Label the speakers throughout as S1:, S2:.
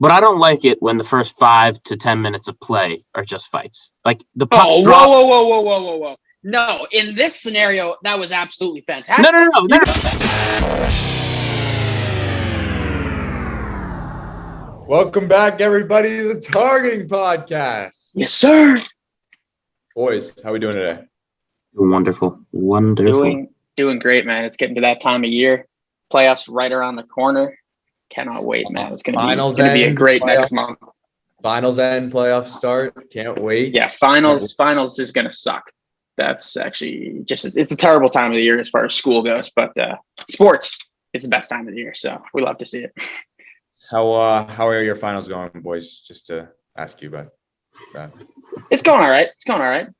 S1: But I don't like it when the first 5 to 10 minutes of play are just fights. Like the pucks
S2: Oh,
S1: drop.
S2: whoa. No, in this scenario, that was absolutely fantastic.
S1: No.
S3: Welcome back, everybody, to the Targeting Podcast.
S2: Yes, sir.
S3: Boys, how we doing today?
S1: Wonderful.
S2: Doing great, man. It's getting to that time of year. Playoffs right around the corner. Cannot wait, man. It's gonna be a great next month.
S3: Finals end, playoffs start. Can't wait.
S2: Yeah, finals is gonna suck. That's actually it's a terrible time of the year as far as school goes, but sports is the best time of the year, so we love to see it.
S3: How are your finals going, boys? Just to ask you about that.
S2: It's going all right.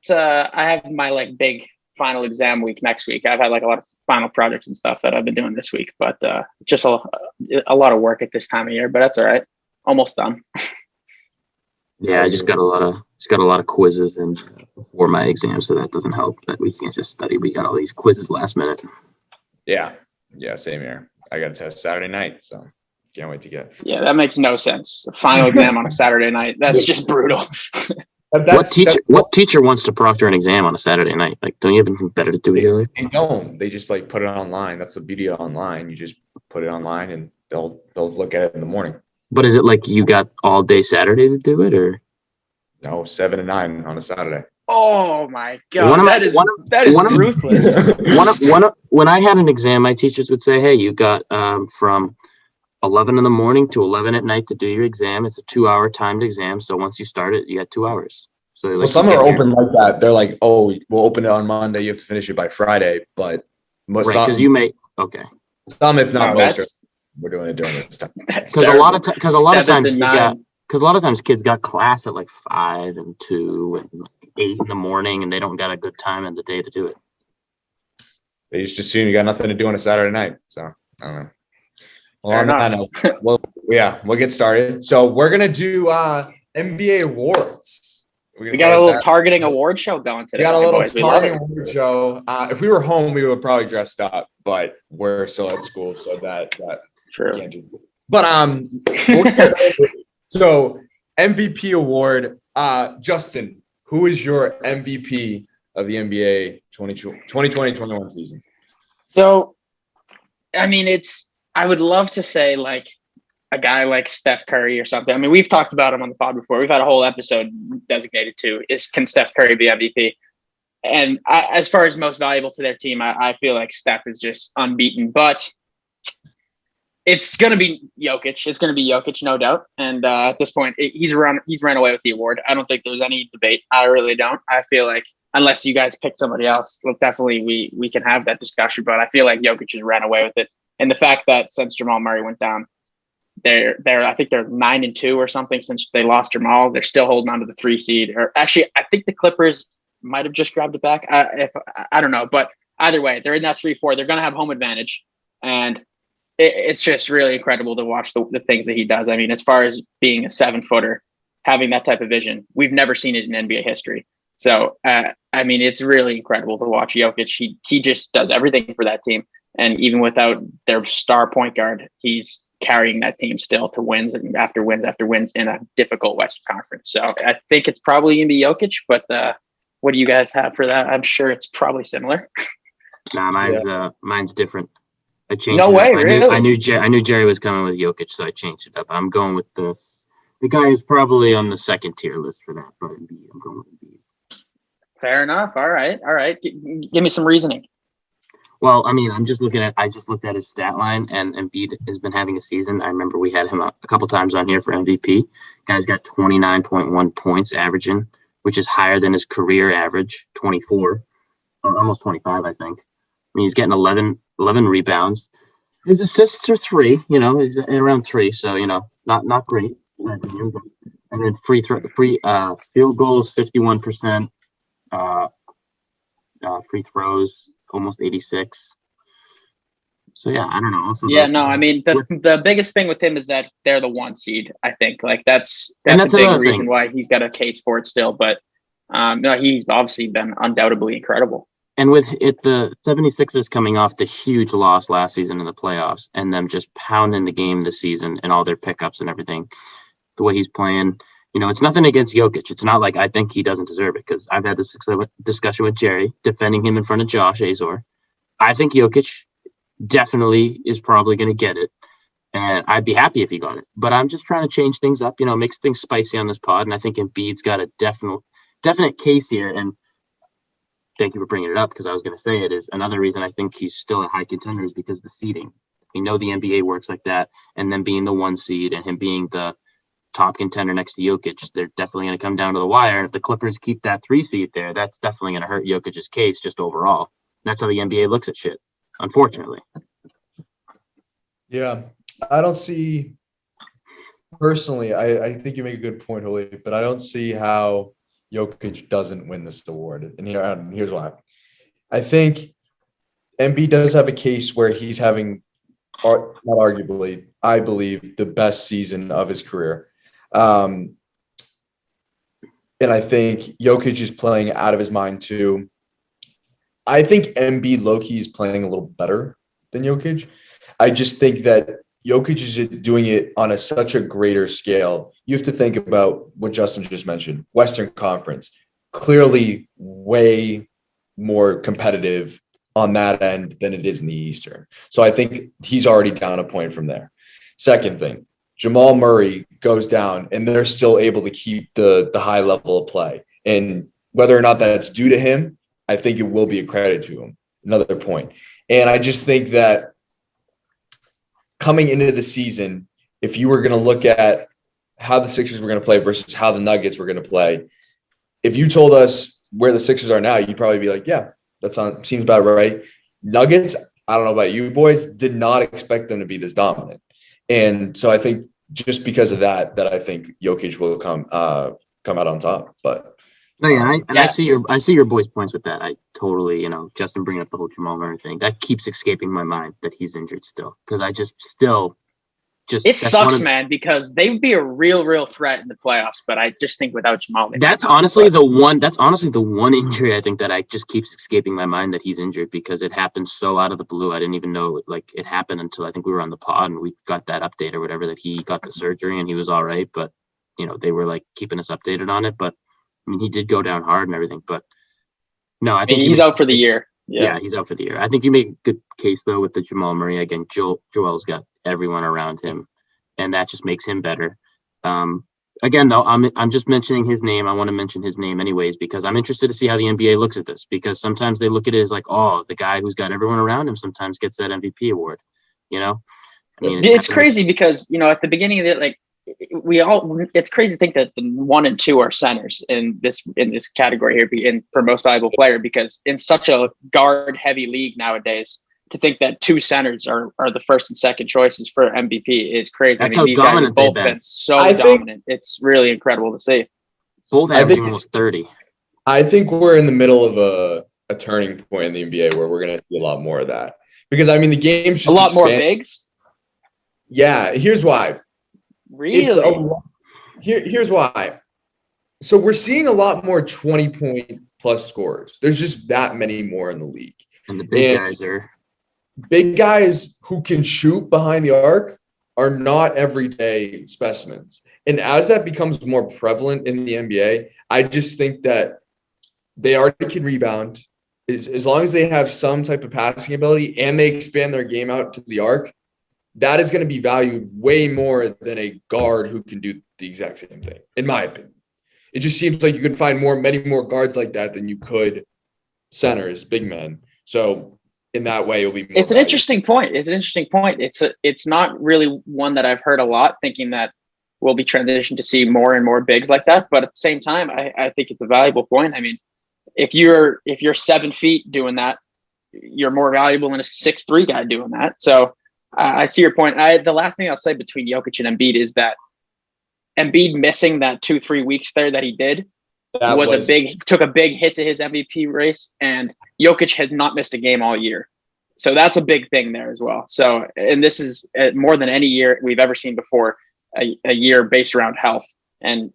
S2: I have my big final exam week next week. I've had a lot of final projects and stuff that I've been doing this week, but just a lot of work at this time of year. But that's all right. Almost done.
S1: Yeah, I just got a lot of quizzes and before my exam, so that doesn't help that we can't just study. We got all these quizzes last minute.
S3: Yeah, same here. I got a test Saturday night, so can't wait to get.
S2: Yeah, that makes no sense. A final exam on a Saturday night. That's just brutal.
S1: What teacher wants to proctor an exam on a Saturday night? Like, don't you have anything better to do here?
S3: They don't. They just put it online. That's the beauty of online. You just put it online, and they'll look at it in the morning.
S1: But is it like you got all day Saturday to do it, or
S3: no? 7 to 9 on a Saturday.
S2: Oh my god, that is ruthless.
S1: When I had an exam, my teachers would say, "Hey, you got from 11 in the morning to 11 at night to do your exam. It's a 2-hour timed exam. So once you start it, you got 2 hours." So
S3: some are open like that. They're like, "Oh, we'll open it on Monday. You have to finish it by Friday." But
S1: because you may
S3: some, if not most, we're doing it during this time.
S1: Because a lot of times kids got class at 5 and 2 and 8 in the morning, and they don't got a good time in the day to do it.
S3: They just assume you got nothing to do on a Saturday night. So I don't know. Well, on that note, we'll get started. So we're gonna do NBA awards.
S2: We got a little targeting award show going today.
S3: We got a little targeting award show. If we were home, we would probably dressed up, but we're still at school, so that
S2: true.
S3: Can't do. But so MVP award, Justin, who is your MVP of the NBA 2020-21 season?
S2: So, I mean, I would love to say a guy like Steph Curry or something. I mean, we've talked about him on the pod before. We've had a whole episode designated to can Steph Curry be MVP? And as far as most valuable to their team, I feel like Steph is just unbeaten. But it's going to be Jokic. It's going to be Jokic, no doubt. And at this point, he's run away with the award. I don't think there's any debate. I really don't. I feel like unless you guys pick somebody else, definitely we can have that discussion. But I feel like Jokic has ran away with it. And the fact that since Jamal Murray went down, I think they're 9-2 or something since they lost Jamal. They're still holding on to the 3 seed. Or actually, I think the Clippers might have just grabbed it back. I don't know, but either way, they're in that 3-4. They're going to have home advantage, and it's just really incredible to watch the things that he does. I mean, as far as being a 7-footer, having that type of vision, we've never seen it in NBA history. So, I mean, it's really incredible to watch Jokic. He just does everything for that team. And even without their star point guard, he's carrying that team still to wins after wins in a difficult Western Conference. So I think it's probably going to be Jokic, but what do you guys have for that? I'm sure it's probably similar.
S1: Nah, mine's different. I changed
S2: no
S1: it
S2: way,
S1: up.
S2: really?
S1: I knew Jerry was coming with Jokic, so I changed it up. I'm going with the guy who's probably on the second tier list for that, but I'm going with Embiid.
S2: Fair enough. All right. Give me some reasoning.
S1: Well, I mean, I just looked at his stat line, and Embiid has been having a season. I remember we had him a couple times on here for MVP. Guy's got 29.1 points averaging, which is higher than his career average, 24, or almost 25, I think. I mean, he's getting 11 rebounds. His assists are 3, he's around 3, so, not great. And then free field goals, 51%, free throws, almost 86. So yeah, I don't know. Also,
S2: I mean, the biggest thing with him is that they're the 1 seed. I think that's a big reason why he's got a case for it still. But no, he's obviously been undoubtedly incredible.
S1: And with the 76ers coming off the huge loss last season in the playoffs, and them just pounding the game this season and all their pickups and everything, the way he's playing. It's nothing against Jokic. It's not like I think he doesn't deserve it, because I've had this discussion with Jerry, defending him in front of Josh Azor. I think Jokic definitely is probably going to get it, and I'd be happy if he got it. But I'm just trying to change things up, makes things spicy on this pod, and I think Embiid's got a definite case here. And thank you for bringing it up, because I was going to say it is another reason I think he's still a high contender is because the seeding. We know the NBA works like that, and then being the 1 seed and him being the top contender next to Jokic, they're definitely going to come down to the wire. And if the Clippers keep that 3 seed there, that's definitely going to hurt Jokic's case just overall. That's how the NBA looks at shit, unfortunately.
S3: Yeah, I don't see personally. I think you make a good point, Holy, but I don't see how Jokic doesn't win this award. And here's why. I think Embiid does have a case where he's having, not arguably, I believe, the best season of his career. And I think Jokic is playing out of his mind too. I think Embiid low-key is playing a little better than Jokic. I just think that Jokic is doing it on such a greater scale. You have to think about what Justin just mentioned. Western Conference, clearly way more competitive on that end than it is in the Eastern. So I think he's already down a point from there. Second thing, Jamal Murray goes down and they're still able to keep the high level of play. And whether or not that's due to him, I think it will be a credit to him. Another point. And I just think that coming into the season, if you were going to look at how the Sixers were going to play versus how the Nuggets were going to play, if you told us where the Sixers are now, you'd probably be like, yeah, seems about right. Nuggets, I don't know about you boys, did not expect them to be this dominant. And so I think just because of that I think Jokic will come out on top. But
S1: I see your boys' points with that. I totally, Justin bringing up the whole Jamal Murray thing, that keeps escaping my mind that he's injured still, because I just
S2: it sucks, man, because they would be a real threat in the playoffs. But I just think without Jamal,
S1: that's honestly the one injury I think that I just keeps escaping my mind that he's injured, because it happened so out of the blue. I didn't even know it happened until I think we were on the pod and we got that update or whatever, that he got the surgery and he was all right. But they were like keeping us updated on it. But I mean, he did go down hard and everything. But no, I think
S2: he's out for the year.
S1: Yeah, he's out for the year. I think you make a good case though with the Jamal Murray. Again, Joel's got everyone around him, and that just makes him better. Again, though, I'm just mentioning his name. I want to mention his name anyways, because I'm interested to see how the NBA looks at this, because sometimes they look at it as like, oh, the guy who's got everyone around him sometimes gets that MVP award. I mean,
S2: it's crazy because, at the beginning of it, like it's crazy to think that the 1 and 2 are centers in this category here for most valuable player, because in such a guard heavy league nowadays, to think that 2 centers are the first and second choices for MVP is crazy.
S1: That's how dominant they've been.
S2: So dominant. It's really incredible to see.
S1: Both averaging almost 30.
S3: I think we're in the middle of a turning point in the NBA where we're going to see a lot more of that, because I mean the game's just
S2: a lot more bigs.
S3: Yeah, here's why.
S2: Really?
S3: Here's why. So we're seeing a lot more 20-point plus scorers. There's just that many more in the league.
S1: And the big
S3: guys who can shoot behind the arc are not everyday specimens. And as that becomes more prevalent in the NBA, I just think that they already can rebound. As long as they have some type of passing ability and they expand their game out to the arc, that is going to be valued way more than a guard who can do the exact same thing, in my opinion. It just seems like you could find many more guards like that than you could centers, big men. So in that way, it'll be more
S2: It's an interesting point. It's not really one that I've heard a lot, thinking that we'll be transitioned to see more and more bigs like that. But at the same time, I think it's a valuable point. I mean, if you're 7 feet doing that, you're more valuable than a 6'3" guy doing that. So I see your point. The last thing I'll say between Jokic and Embiid is that Embiid missing that 2-3 weeks there that he did took a big hit to his MVP race, and Jokic had not missed a game all year. So that's a big thing there as well. So, and this is more than any year we've ever seen before, a year based around health and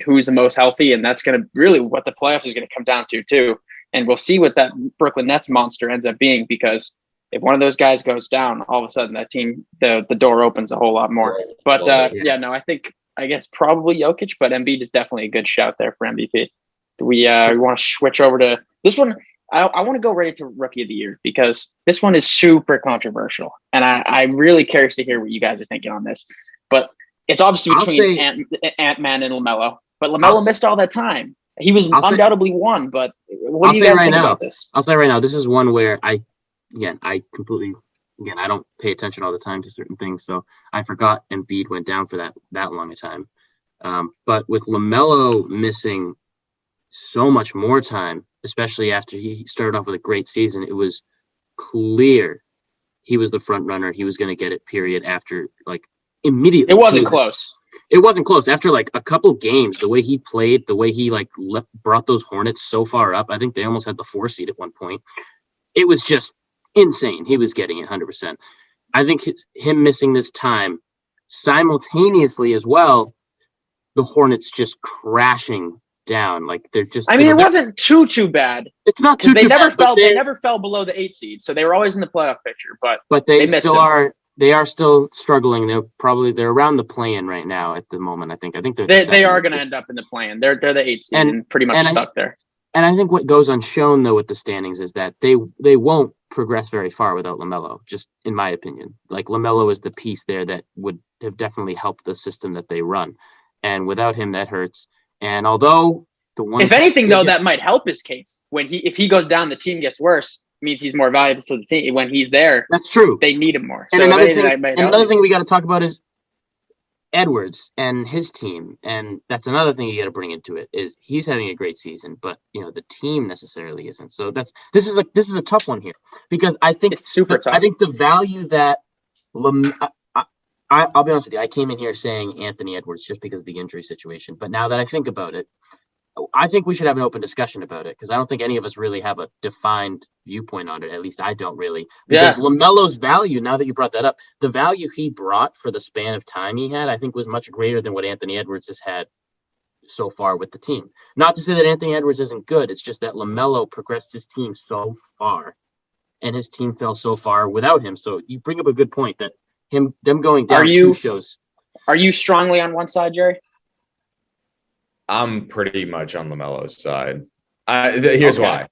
S2: who's the most healthy. And that's going to really what the playoffs is going to come down to too. And we'll see what that Brooklyn Nets monster ends up being, because if one of those guys goes down, all of a sudden that team, the door opens a whole lot more. But I think I guess probably Jokic, but Embiid is definitely a good shout there for MVP. We want to switch over to this one. I want to go right into Rookie of the Year because this one is super controversial, and I'm really curious to hear what you guys are thinking on this. But it's obviously between Ant-Man and LaMelo, but LaMelo missed all that time. He was undoubtedly one, but what do you guys think about this?
S1: I'll say right now, this is one where I don't pay attention all the time to certain things, so I forgot Embiid went down for that long a time. But with LaMelo missing so much more time, especially after he started off with a great season, it was clear he was the front runner. He was going to get it, period, after like immediately.
S2: It wasn't close.
S1: It wasn't close. After like a couple games, the way he played, the way he like brought those Hornets so far up, I think they almost had the 4 seed at one point. It was just insane. He was getting it 100%. I think him missing this time simultaneously as well, the Hornets just crashing down. Like they're just.
S2: I mean, it wasn't too bad.
S1: It's not too bad.
S2: They never fell below the 8 seed, so they were always in the playoff picture. But
S1: they still are. They are still struggling. They're around the play-in right now at the moment. I think
S2: they are going to end up in the play-in. They're the 8 seed and pretty much stuck there.
S1: And I think what goes unshown though with the standings is that they won't progress very far without LaMelo. Just in my opinion, like LaMelo is the piece there that would have definitely helped the system that they run, and without him that hurts. And although
S2: if anything though, that might help his case. If he goes down, the team gets worse. Means he's more valuable to the team. When he's there,
S1: that's true.
S2: They need him more.
S1: And another thing we got to talk about is Edwards and his team, and that's another thing you got to bring into it is he's having a great season, but the team necessarily isn't. So this is a tough one here because I think
S2: it's super tough.
S1: I think the value that I'll be honest with you, I came in here saying Anthony Edwards just because of the injury situation, but now that I think about it, I think we should have an open discussion about it because I don't think any of us really have a defined viewpoint on it. At least I don't really. Because LaMelo's value, now that you brought that up, the value he brought for the span of time he had, I think was much greater than what Anthony Edwards has had so far with the team. Not to say that Anthony Edwards isn't good. It's just that LaMelo progressed his team so far and his team fell so far without him. So you bring up a good point that them going down two shows.
S2: Are you strongly on one side, Jerry?
S3: I'm pretty much on LaMelo's side. Here's why.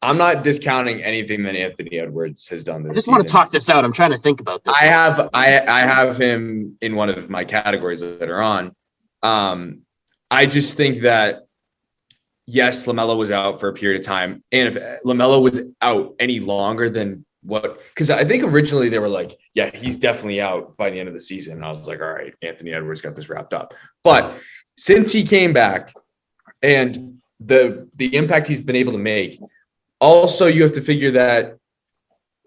S3: I'm not discounting anything that Anthony Edwards has done this
S1: I just want to talk this out. I'm trying to think about this.
S3: I have him in one of my categories that are on. I just think that yes, LaMelo was out for a period of time, and if LaMelo was out any longer than because I think originally they were like, yeah, he's definitely out by the end of the season. And I was like, all right, Anthony Edwards got this wrapped up. But since he came back and the impact he's been able to make, also you have to figure that,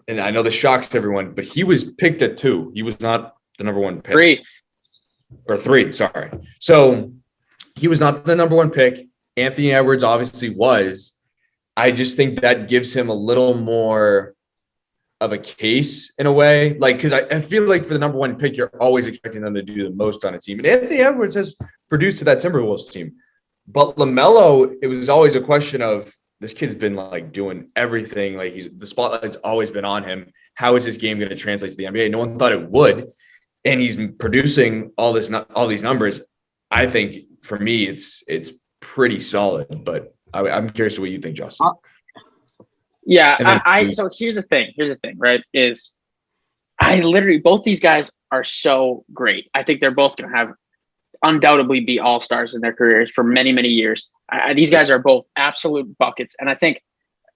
S3: and I know this shocks everyone, but he was picked at 2. He was not the number 1 pick. 3, sorry. So he was not the number 1 pick. Anthony Edwards obviously was. I just think that gives him a little more of a case in a way, like because I feel like for the number 1 pick, you're always expecting them to do the most on a team. And Anthony Edwards has produced to that Timberwolves team, but LaMelo, it was always a question of this kid's been like doing everything. Like the spotlight's always been on him. How is his game going to translate to the NBA? No one thought it would, and he's producing all these numbers. I think for me, it's pretty solid. But I'm curious to what you think, Justin.
S2: Yeah, so here's the thing, right, is I literally, both these guys are so great. I think they're both going to have undoubtedly be all-stars in their careers for many, many years. These guys are both absolute buckets. And I think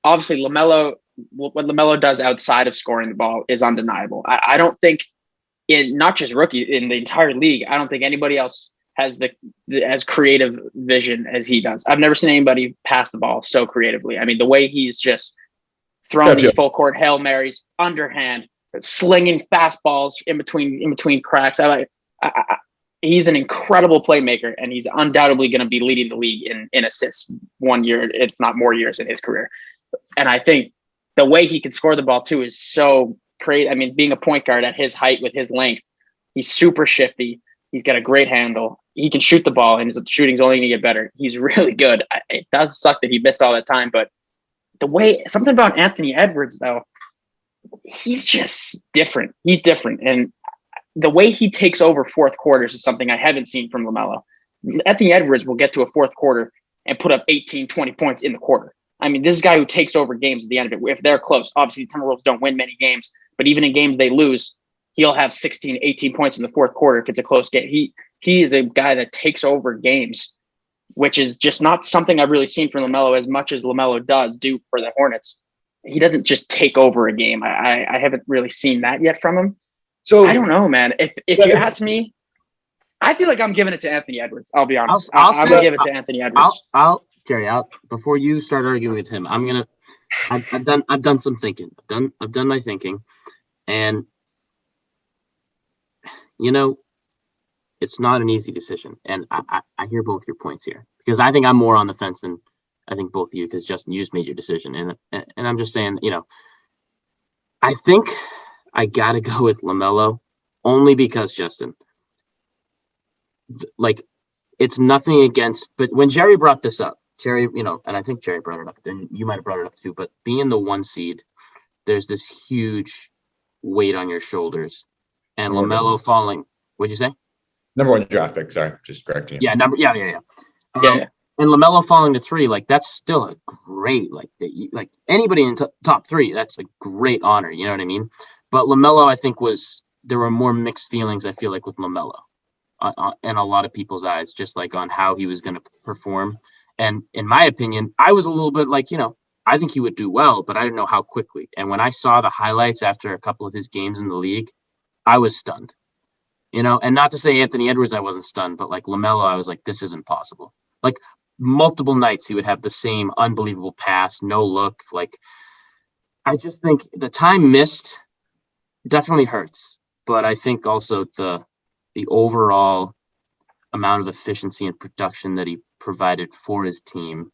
S2: obviously what LaMelo does outside of scoring the ball is undeniable. I don't think not just rookie, in the entire league, I don't think anybody else has as creative vision as he does. I've never seen anybody pass the ball so creatively. I mean, the way he's just throwing these full court Hail Marys, underhand, slinging fastballs in between cracks. He's an incredible playmaker, and he's undoubtedly going to be leading the league in assists 1 year, if not more years in his career. And I think the way he can score the ball too is so great. I mean, being a point guard at his height with his length, he's super shifty. He's got a great handle. He can shoot the ball, and his shooting's only going to get better. He's really good. It does suck that he missed all that time, but something about Anthony Edwards, though, he's just different. He's different. And the way he takes over fourth quarters is something I haven't seen from LaMelo. Anthony Edwards will get to a fourth quarter and put up 18, 20 points in the quarter. I mean, this is a guy who takes over games at the end of it. If they're close, obviously the Timberwolves don't win many games, but even in games they lose, he'll have 16, 18 points in the fourth quarter if it's a close game. He is a guy that takes over games, which is just not something I've really seen from LaMelo as much as LaMelo does do for the Hornets. He doesn't just take over a game. I haven't really seen that yet from him. So I don't know, man. If you ask me, I feel like I'm giving it to Anthony Edwards. I'll be honest. I'm gonna give it to Anthony Edwards.
S1: Jerry, before you start arguing with him, I've done some thinking. I've done my thinking, and it's not an easy decision. And I hear both your points here because I think I'm more on the fence than I think both of you, because Justin, you just made your decision, and I'm just saying, I think I gotta go with LaMelo only because Justin. Like, it's nothing against, but when Jerry brought this up, and I think Jerry brought it up, and you might have brought it up too, but being the 1 seed, there's this huge weight on your shoulders, and LaMelo falling. What'd you say?
S3: Number 1 draft pick. Sorry, just correcting you.
S1: Yeah. And LaMelo falling to 3, like, that's still a great, like anybody in top 3, that's a great honor. You know what I mean? But LaMelo, I think there were more mixed feelings. I feel like with LaMelo. In a lot of people's eyes, just like on how he was going to perform. And in my opinion, I was a little bit like, I think he would do well, but I didn't know how quickly. And when I saw the highlights after a couple of his games in the league, I was stunned, and not to say Anthony Edwards, I wasn't stunned, but like LaMelo, I was like, this isn't possible. Like multiple nights he would have the same unbelievable pass, no look. Like, I just think the time missed definitely hurts, but I think also the overall amount of efficiency and production that he provided for his team,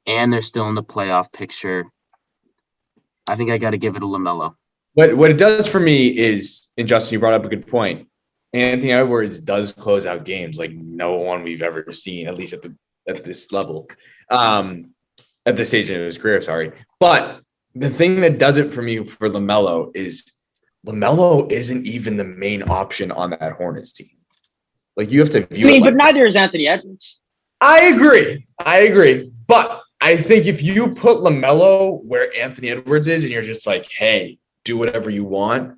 S1: and they're still in the playoff picture, I think I got to give it to LaMelo.
S3: What it does for me is, and Justin, you brought up a good point, Anthony Edwards does close out games like no one we've ever seen, at least at this level, at this stage of his career, sorry. But the thing that does it for me for LaMelo is LaMelo isn't even the main option on that Hornets team. Like, you have to view
S2: but neither is Anthony Edwards.
S3: I agree. But I think if you put LaMelo where Anthony Edwards is and you're just like, hey, do whatever you want,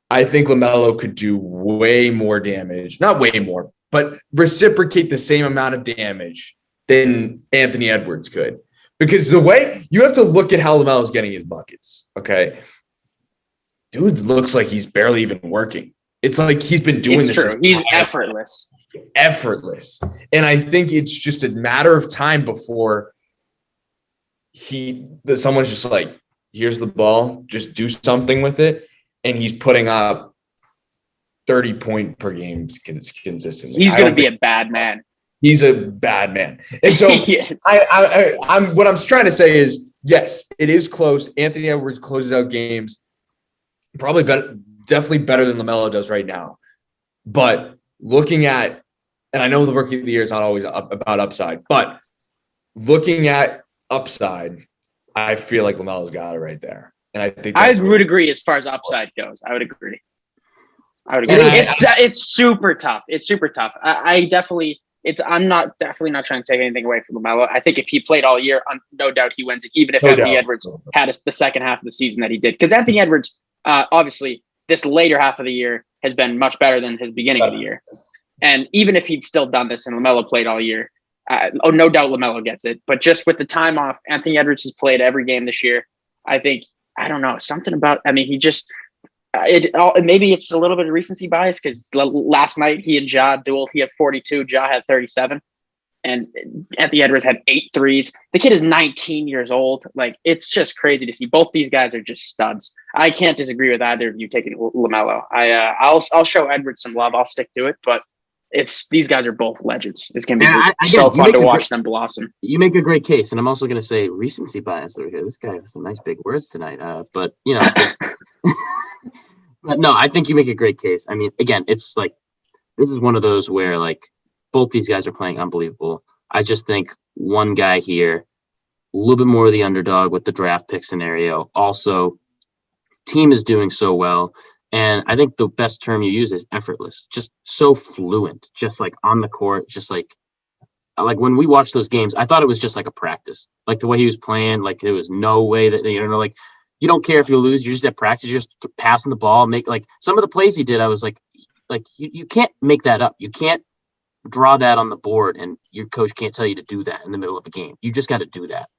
S3: I think LaMelo could do way more damage. Not way more, but reciprocate the same amount of damage than Anthony Edwards could. Because the way you have to look at how LaMelo's getting his buckets, okay? Dude looks like he's barely even working. It's like he's been doing this.
S2: True. He's effortless.
S3: And I think it's just a matter of time before someone's just like, here's the ball, just do something with it. And he's putting up 30 point per game consistently.
S2: He's going to be a bad man.
S3: He's a bad man. And so I'm what I'm trying to say is, yes, it is close. Anthony Edwards closes out games. Probably definitely better than LaMelo does right now. But looking at, and I know the rookie of the year is not always about upside, but looking at upside, I feel like LaMelo's got it right there. And I think
S2: I would agree as far as upside goes. I would agree. It's super tough. It's super tough. I'm not not trying to take anything away from LaMelo. I think if he played all year, no doubt he wins it, even if Anthony Edwards had the second half of the season that he did. Because Anthony Edwards, obviously, this later half of the year has been much better than his beginning of the year. And even if he'd still done this and LaMelo played all year, no doubt LaMelo gets it. But just with the time off, Anthony Edwards has played every game this year. I think, I don't know, something about, he just, maybe it's a little bit of recency bias because last night he and Ja dueled. He had 42, Ja had 37. And Anthony Edwards had 8 threes. The kid is 19 years old. Like, it's just crazy to see. Both these guys are just studs. I can't disagree with either of you taking LaMelo. I'll show Edwards some love. I'll stick to it, but these guys are both legends. It's gonna be so fun to watch them blossom.
S1: You make a great case, and I'm also gonna say recency bias over here. This guy has some nice big words tonight. But but no, I think you make a great case. I mean, again, it's like this is one of those where like both these guys are playing unbelievable. I just think one guy here, a little bit more of the underdog with the draft pick scenario. Also, team is doing so well. And I think the best term you use is effortless, just so fluent, just like on the court, just like when we watched those games, I thought it was just like a practice, like the way he was playing, like there was no way that, like you don't care if you lose, you're just at practice, you're just passing the ball, make like some of the plays he did. I was like you can't make that up. You can't draw that on the board and your coach can't tell you to do that in the middle of a game. You just got to do that.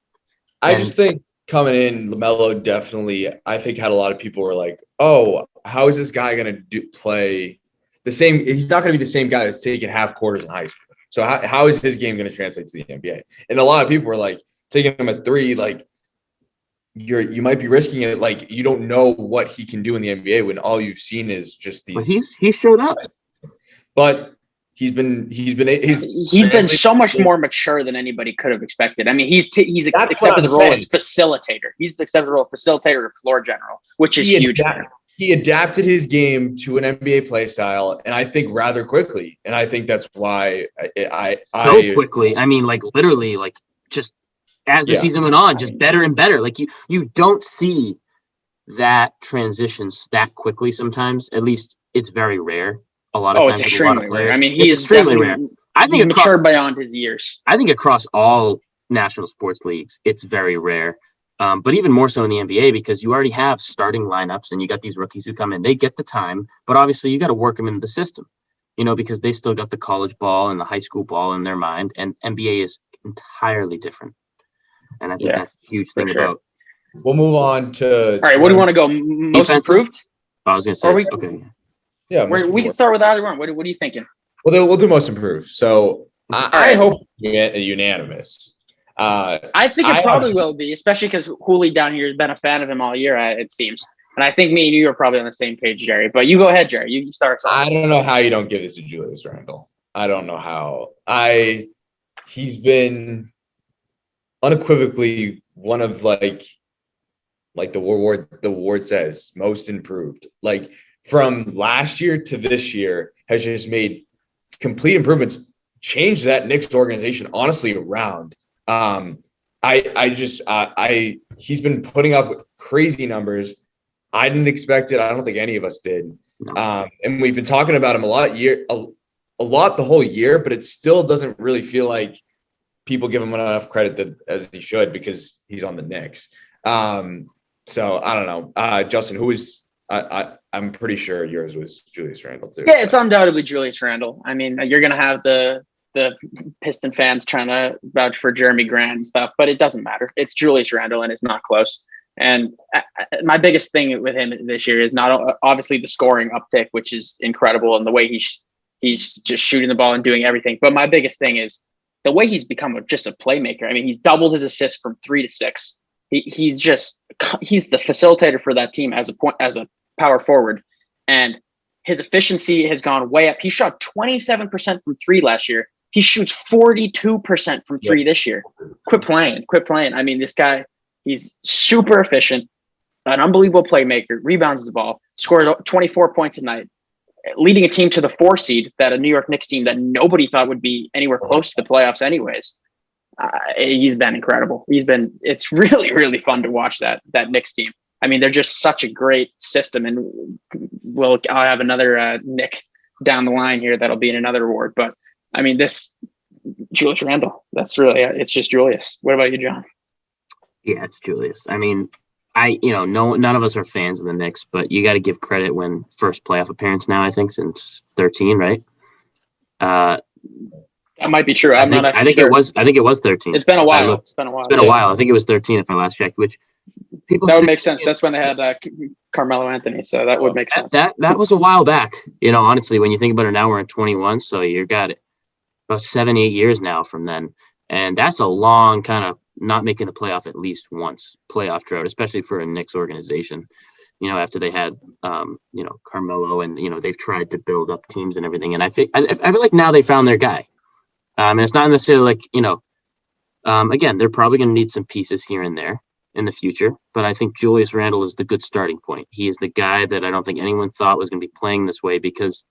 S3: I just think coming in, LaMelo definitely, I think had a lot of people were like, oh, how is this guy going to play the same? He's not going to be the same guy that's taking half quarters in high school. So how is his game going to translate to the NBA? And a lot of people were like taking him at 3, like you might be risking it. Like you don't know what he can do in the NBA when all you've seen is just these.
S1: But he showed up.
S3: But he's been
S2: so much more mature than anybody could have expected. I mean, he's accepted the role as facilitator. He's accepted the role of facilitator or floor general, which is huge.
S3: He adapted his game to an NBA play style, and I think rather quickly. And I think that's why
S1: quickly. I mean, like literally, like just as the season went on, just better and better. Like you don't see that transitions that quickly sometimes. At least it's very rare. A lot of times,
S2: it's extremely rare. I mean,
S1: he's extremely rare. I think
S2: he's matured beyond his years.
S1: I think across all national sports leagues, it's very rare. But even more so in the NBA because you already have starting lineups and you got these rookies who come in. They get the time, but obviously you got to work them into the system, because they still got the college ball and the high school ball in their mind. And NBA is entirely different. And I think that's a huge thing about.
S3: We'll move on to.
S2: All right, what do you want to go? Most improved?
S1: I was going to say, okay.
S3: Yeah,
S2: we can start with either one. What are you thinking?
S3: Well, we'll do most improved. So I hope we get a unanimous.
S2: I think it probably will be, especially because Hooley down here has been a fan of him all year, it seems. And I think me and you are probably on the same page, Jerry. But you go ahead, Jerry. You start us off.
S3: I don't know how you don't give this to Julius Randle. I don't know how. He's been unequivocally one of like the award says most improved. Like from last year to this year has just made complete improvements, changed that Knicks organization honestly around. He's been putting up crazy numbers. I didn't expect it. I don't think any of us did. And we've been talking about him a lot the whole year, but it still doesn't really feel like people give him enough credit as he should because he's on the Knicks. So I don't know. Justin, who was I'm pretty sure yours was Julius Randle too.
S2: Yeah, it's undoubtedly Julius Randle. I mean, you're going to have the Piston fans trying to vouch for Jeremy Grant and stuff, but it doesn't matter. It's Julius Randle and it's not close. And my biggest thing with him this year is not obviously the scoring uptick, which is incredible, and the way he's just shooting the ball and doing everything. But my biggest thing is the way he's become just a playmaker. I mean, he's doubled his assists from 3 to 6. He's the facilitator for that team as a power forward, and his efficiency has gone way up. He shot 27% from 3 last year. He shoots 42% from 3 this year. Quit playing. I mean, this guy, he's super efficient, an unbelievable playmaker, rebounds the ball, scores 24 points a night, leading a team to the 4 seed, that a New York Knicks team that nobody thought would be anywhere close to the playoffs anyways. He's been incredible. It's really, really fun to watch that Knicks team. I mean, they're just such a great system, and I'll have another Nick down the line here that'll be in another award. But I mean, this Julius Randle, that's really it's just Julius. What about you, John?
S1: Yeah, it's Julius. I mean, none of us are fans of the Knicks, but you got to give credit when first playoff appearance now, I think, since 13, right?
S2: That might be true.
S1: I think it was 13.
S2: It's been a while.
S1: It's been a while. I think it was 13 if I last checked, which
S2: that would make sense. That's when they had Carmelo Anthony, so that would make sense.
S1: That was a while back. Honestly, when you think about it now, we're in 21, so you got it about 7-8 years now from then. And that's a long kind of not making the playoff at least once playoff drought, especially for a Knicks organization, after they had, Carmelo and, they've tried to build up teams and everything. And I feel like now they found their guy. And it's not necessarily like, again, they're probably going to need some pieces here and there in the future. But I think Julius Randle is the good starting point. He is the guy that I don't think anyone thought was going to be playing this way because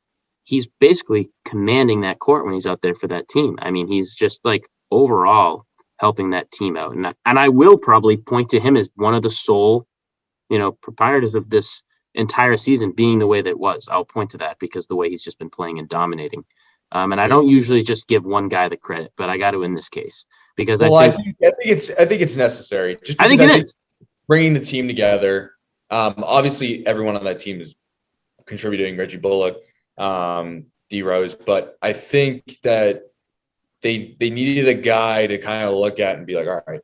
S1: he's basically commanding that court when he's out there for that team. I mean, he's just like overall helping that team out. And I will probably point to him as one of the sole, proprietors of this entire season being the way that it was. I'll point to that because the way he's just been playing and dominating. And I don't usually just give one guy the credit, but I got to in this case because I think
S3: it's necessary.
S1: I think it is
S3: bringing the team together. Obviously, everyone on that team is contributing. Reggie Bullock, D Rose, but I think that they needed a guy to kind of look at and be like, all right,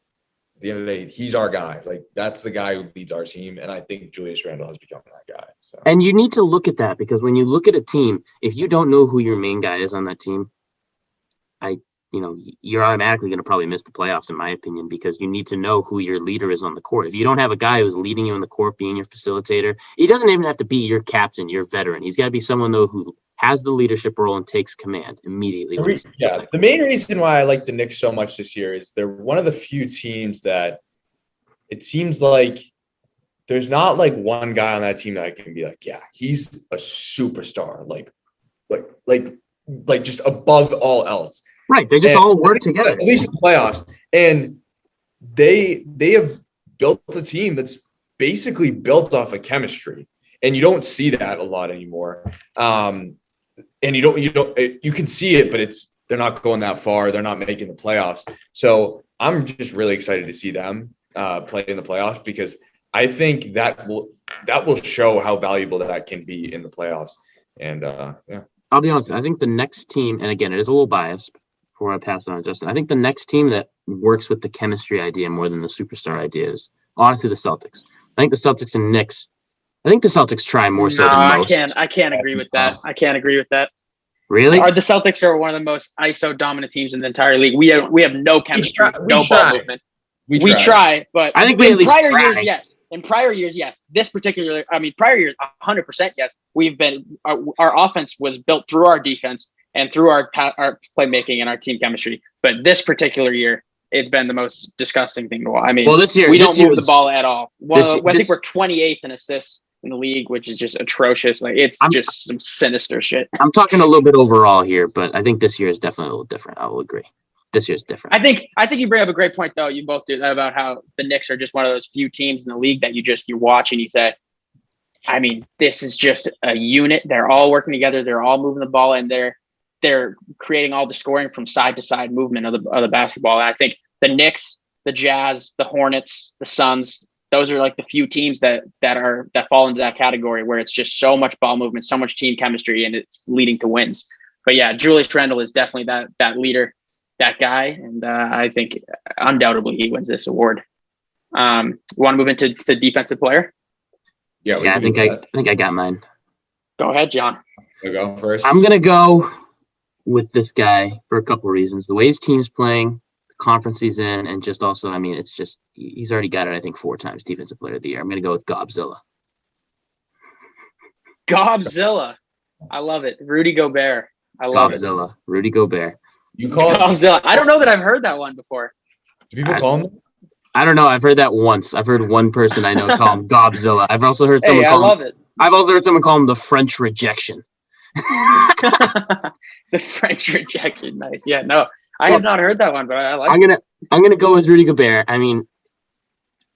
S3: at the end of the day, he's our guy. Like that's the guy who leads our team, and I think Julius Randle has become that guy. So.
S1: And you need to look at that because when you look at a team, if you don't know who your main guy is on that team, you're automatically going to probably miss the playoffs, in my opinion, because you need to know who your leader is on the court. If you don't have a guy who's leading you on the court, being your facilitator, he doesn't even have to be your captain, your veteran. He's got to be someone, though, who has the leadership role and takes command immediately.
S3: The main reason why I like the Knicks so much this year is they're one of the few teams that it seems like there's not like one guy on that team that I can be like, yeah, he's a superstar, like just above all else.
S1: Right. They just all work together.
S3: At least in the playoffs. And they have built a team that's basically built off of chemistry. And you don't see that a lot anymore. And you can see it, but they're not going that far. They're not making the playoffs. So I'm just really excited to see them play in the playoffs because I think that will show how valuable that can be in the playoffs. And yeah.
S1: I'll be honest. I think the next team, and again, it is a little biased before I pass it on to Justin. I think the next team that works with the chemistry idea more than the superstar idea is honestly the Celtics. I think the Celtics and Knicks. I think the Celtics try more so than most.
S2: I can't agree with that. I can't agree with that.
S1: Really?
S2: The Celtics are one of the most ISO dominant teams in the entire league. We have no chemistry, no ball movement. We try, but
S1: I think we at least try.
S2: Years, yes. In prior years, yes. This particular, prior years, 100% yes. Our offense was built through our defense and through our playmaking and our team chemistry. But this particular year, it's been the most disgusting thing to watch. I mean,
S1: this year,
S2: we don't move the ball at all. Well, I think we're 28th in assists in the league, which is just atrocious. Like it's just some sinister shit.
S1: I'm talking a little bit overall here, but I think this year is definitely a little different. I will agree. This year's different.
S2: I think you bring up a great point, though. You both do about how the Knicks are just one of those few teams in the league that you watch and you say, I mean, this is just a unit. They're all working together. They're all moving the ball, and they're creating all the scoring from side to side movement of the basketball. And I think the Knicks, the Jazz, the Hornets, the Suns, those are like the few teams that fall into that category where it's just so much ball movement, so much team chemistry, and it's leading to wins. But yeah, Julius Randle is definitely that leader, that guy, and I think undoubtedly he wins this award. Want to move into the defensive player?
S3: Yeah,
S1: I think I got mine.
S2: Go ahead, John.
S3: You go first.
S1: I'm gonna go with this guy for a couple of reasons. The way his team's playing, the conference he's in, and just also, I mean, it's just he's already got it, I think, 4 times defensive player of the year. I'm gonna go with Gobzilla.
S2: Gobzilla. I love it. Rudy Gobert. I love
S1: Gobzilla. Rudy Gobert.
S3: You call him
S2: Gobzilla. I don't know that I've heard that one before.
S3: Do people call him?
S1: I don't know. I've heard that once. I've heard one person I know call him Gobzilla. I've also heard someone
S2: I love it.
S1: I've also heard someone call him the French rejection.
S2: The French rejection. Nice. Yeah, no. I have not heard that one, but I like
S1: it. I'm gonna go with Rudy Gobert. I mean,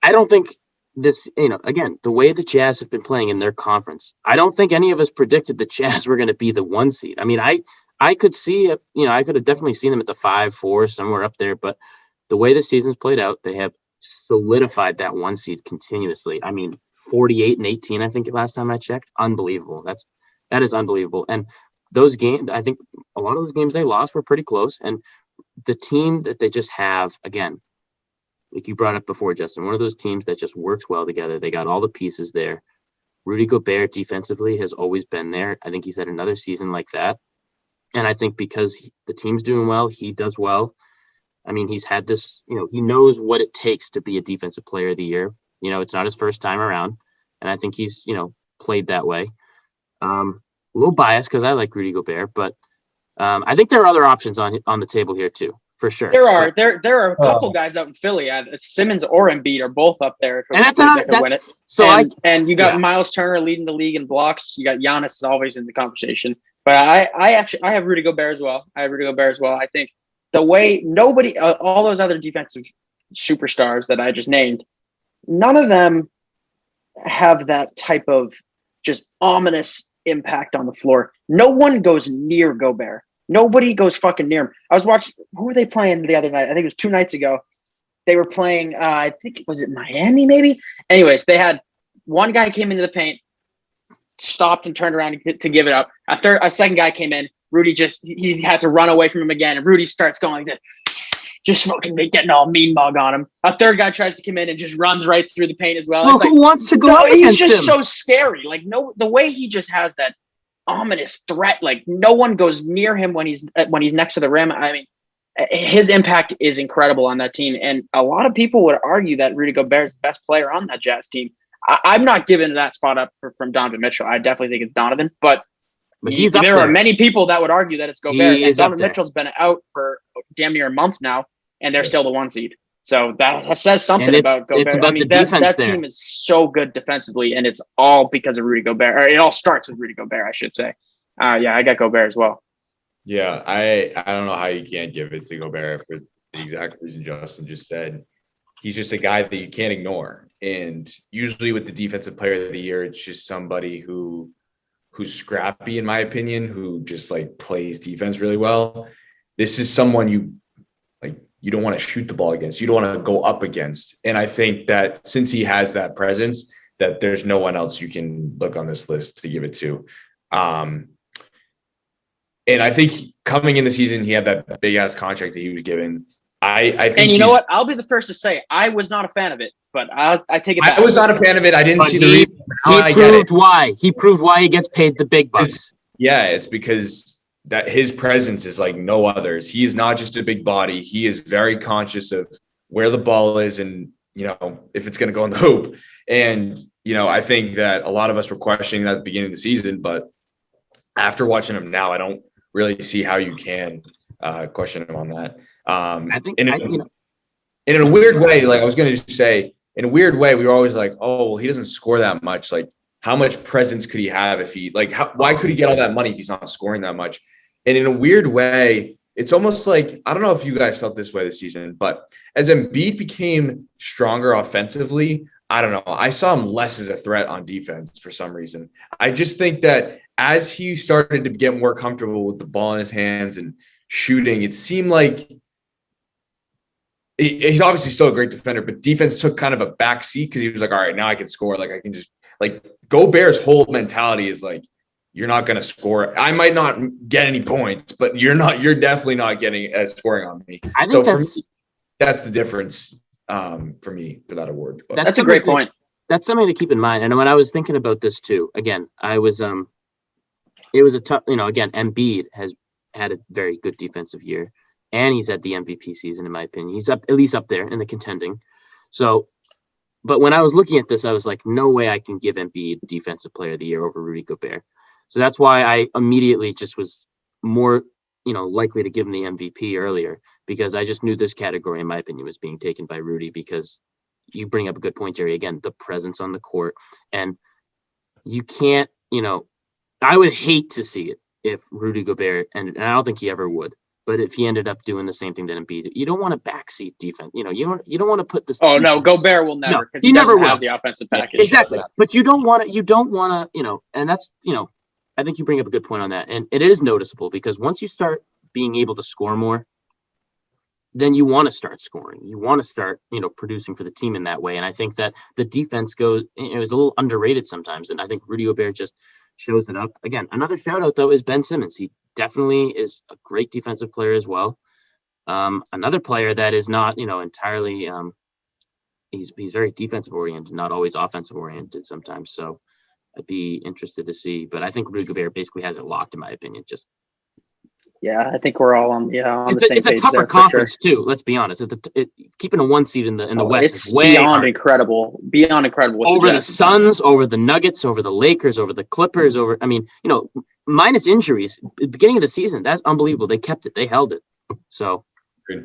S1: I don't think this, again, the way the Jazz have been playing in their conference, I don't think any of us predicted the Jazz were going to be the 1 seed. I mean, I could see it, I could have definitely seen them at the 5-4, somewhere up there, but the way the season's played out, they have solidified that 1 seed continuously. I mean, 48-18, I think last time I checked. Unbelievable. That is unbelievable. And those games, I think a lot of those games they lost were pretty close. And the team that they just have, again, like you brought up before, Justin, one of those teams that just works well together. They got all the pieces there. Rudy Gobert defensively has always been there. I think he's had another season like that. And I think because the team's doing well, he does well. I mean, he's had this, he knows what it takes to be a defensive player of the year. It's not his first time around. And I think he's, played that way. A little biased because I like Rudy Gobert, but I think there are other options on the table here too, for sure.
S2: There are a couple guys out in Philly. Simmons or Embiid are both up there.
S1: And that's win it. So
S2: and you got Miles Turner leading the league in blocks. You got Giannis is always in the conversation. But I have Rudy Gobert as well. I think the way nobody, all those other defensive superstars that I just named, none of them have that type of just ominous impact on the floor. No one goes near Gobert. Nobody goes fucking near him. I was watching, who were they playing the other night? I think it was 2 nights ago. They were playing, I think, was it Miami maybe? Anyways, they had one guy came into the paint, stopped and turned around to give it up. A second guy came in. Rudy he had to run away from him again. And Rudy starts going like just fucking getting all mean mug on him. A third guy tries to come in and just runs right through the paint as well.
S1: Well, who wants to go
S2: he's
S1: against
S2: just
S1: him?
S2: so scary. Like, no, the way he just has that ominous threat. Like, no one goes near him when he's next to the rim. I mean, his impact is incredible on that team. And a lot of people would argue that Rudy Gobert is the best player on that Jazz team. I'm not giving that spot up from Donovan Mitchell. I definitely think it's Donovan, but
S1: he's up there.
S2: There are many people that would argue that it's Gobert. And Donovan Mitchell's been out for damn near a month now, and they're still the 1 seed. So that says something about Gobert.
S1: It's about the defense there.
S2: Team is so good defensively, and it's all because of Rudy Gobert. Or it all starts with Rudy Gobert, I should say. Yeah, I got Gobert as well.
S3: Yeah, I don't know how you can't give it to Gobert for the exact reason Justin just said. He's just a guy that you can't ignore. And usually with the defensive player of the year, it's just somebody who's scrappy, in my opinion, who just like plays defense really well. This is someone you don't want to shoot the ball against. You don't want to go up against. And I think that since he has that presence, that there's no one else you can look on this list to give it to. And I think coming in the season, he had that big ass contract that he was given. I think,
S2: and you know what? I'll be the first to say I was not a fan of it, but I take it back.
S3: I was not a fan of it. I didn't see the reason.
S1: He proved why. He proved why he gets paid the big bucks.
S3: It's because that his presence is like no others. He is not just a big body. He is very conscious of where the ball is and, if it's going to go in the hoop. And, I think that a lot of us were questioning that at the beginning of the season, but after watching him now, I don't really see how you can question him on that. I think in a weird way, like I was going to just say, in a weird way, we were always like, oh, well, he doesn't score that much. Like, how much presence could he have if he why could he get all that money if he's not scoring that much? And in a weird way, it's almost like, I don't know if you guys felt this way this season, but as Embiid became stronger offensively, I don't know. I saw him less as a threat on defense for some reason. I just think that as he started to get more comfortable with the ball in his hands and shooting, it seemed like he's obviously still a great defender, but defense took kind of a back seat because he was like, all right, now I can score. Like I can just Gobert's whole mentality is like, you're not going to score. I might not get any points, but you're definitely not getting scoring on me.
S1: I think
S3: that's the difference for me for that award. But
S2: that's a great point.
S1: That's something to keep in mind. And when I was thinking about this too, again, it was a tough, again, Embiid has had a very good defensive year and he's had the MVP season, in my opinion. He's at least up there in the contending. So, but when I was looking at this, I was like, no way I can give Embiid defensive player of the year over Rudy Gobert. So that's why I immediately just was more, likely to give him the MVP earlier, because I just knew this category, in my opinion, was being taken by Rudy, because you bring up a good point, Jerry. Again, the presence on the court, and you can't, I would hate to see it if Rudy Gobert, and I don't think he ever would, but if he ended up doing the same thing that Embiid, you don't want a backseat defense. You don't want to put this.
S2: Oh no, Gobert will never.
S1: No, he never will
S2: have the offensive package.
S1: Yeah, exactly, but you don't want to, and that's, I think you bring up a good point on that, and it is noticeable because once you start being able to score more, then you want to start scoring. You want to start, producing for the team in that way. And I think that the defense it was a little underrated sometimes, and I think Rudy Gobert just shows it up. Again, another shout out though is Ben Simmons. He definitely is a great defensive player as well. Another player that is not, entirely, he's very defensive oriented, not always offensive oriented sometimes. So I'd be interested to see, but I think Rudy Gobert basically has it locked, in my opinion.
S2: Yeah, I think we're all on the same page.
S1: It's a tougher conference too. Let's be honest. Keeping a 1 seed in the West is way
S2: beyond incredible. Beyond incredible.
S1: Over the Suns, over the Nuggets, over the Lakers, over the Clippers, minus injuries, beginning of the season, that's unbelievable. They kept it. They held it. So.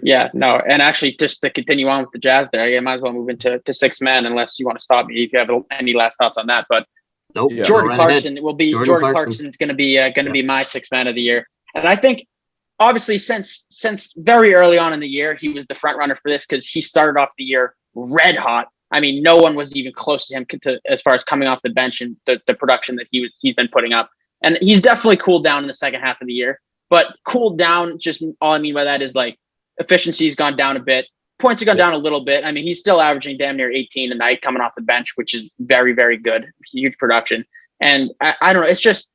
S2: Yeah, no, and actually, just to continue on with the Jazz, there, I might as well move into 6 men, unless you want to stop me if you have any last thoughts on that. But
S1: nope.
S2: Yeah. Jordan Clarkson will be. Jordan Clarkson's going to be my 6 man of the year. And I think, obviously, since very early on in the year, he was the front runner for this because he started off the year red hot. I mean, no one was even close to him as far as coming off the bench and the production that he's been putting up. And he's definitely cooled down in the second half of the year. But cooled down, just all I mean by that is like efficiency's gone down a bit. Points have gone down a little bit. I mean, he's still averaging damn near 18 a night coming off the bench, which is very, very good. Huge production. And I don't know. It's just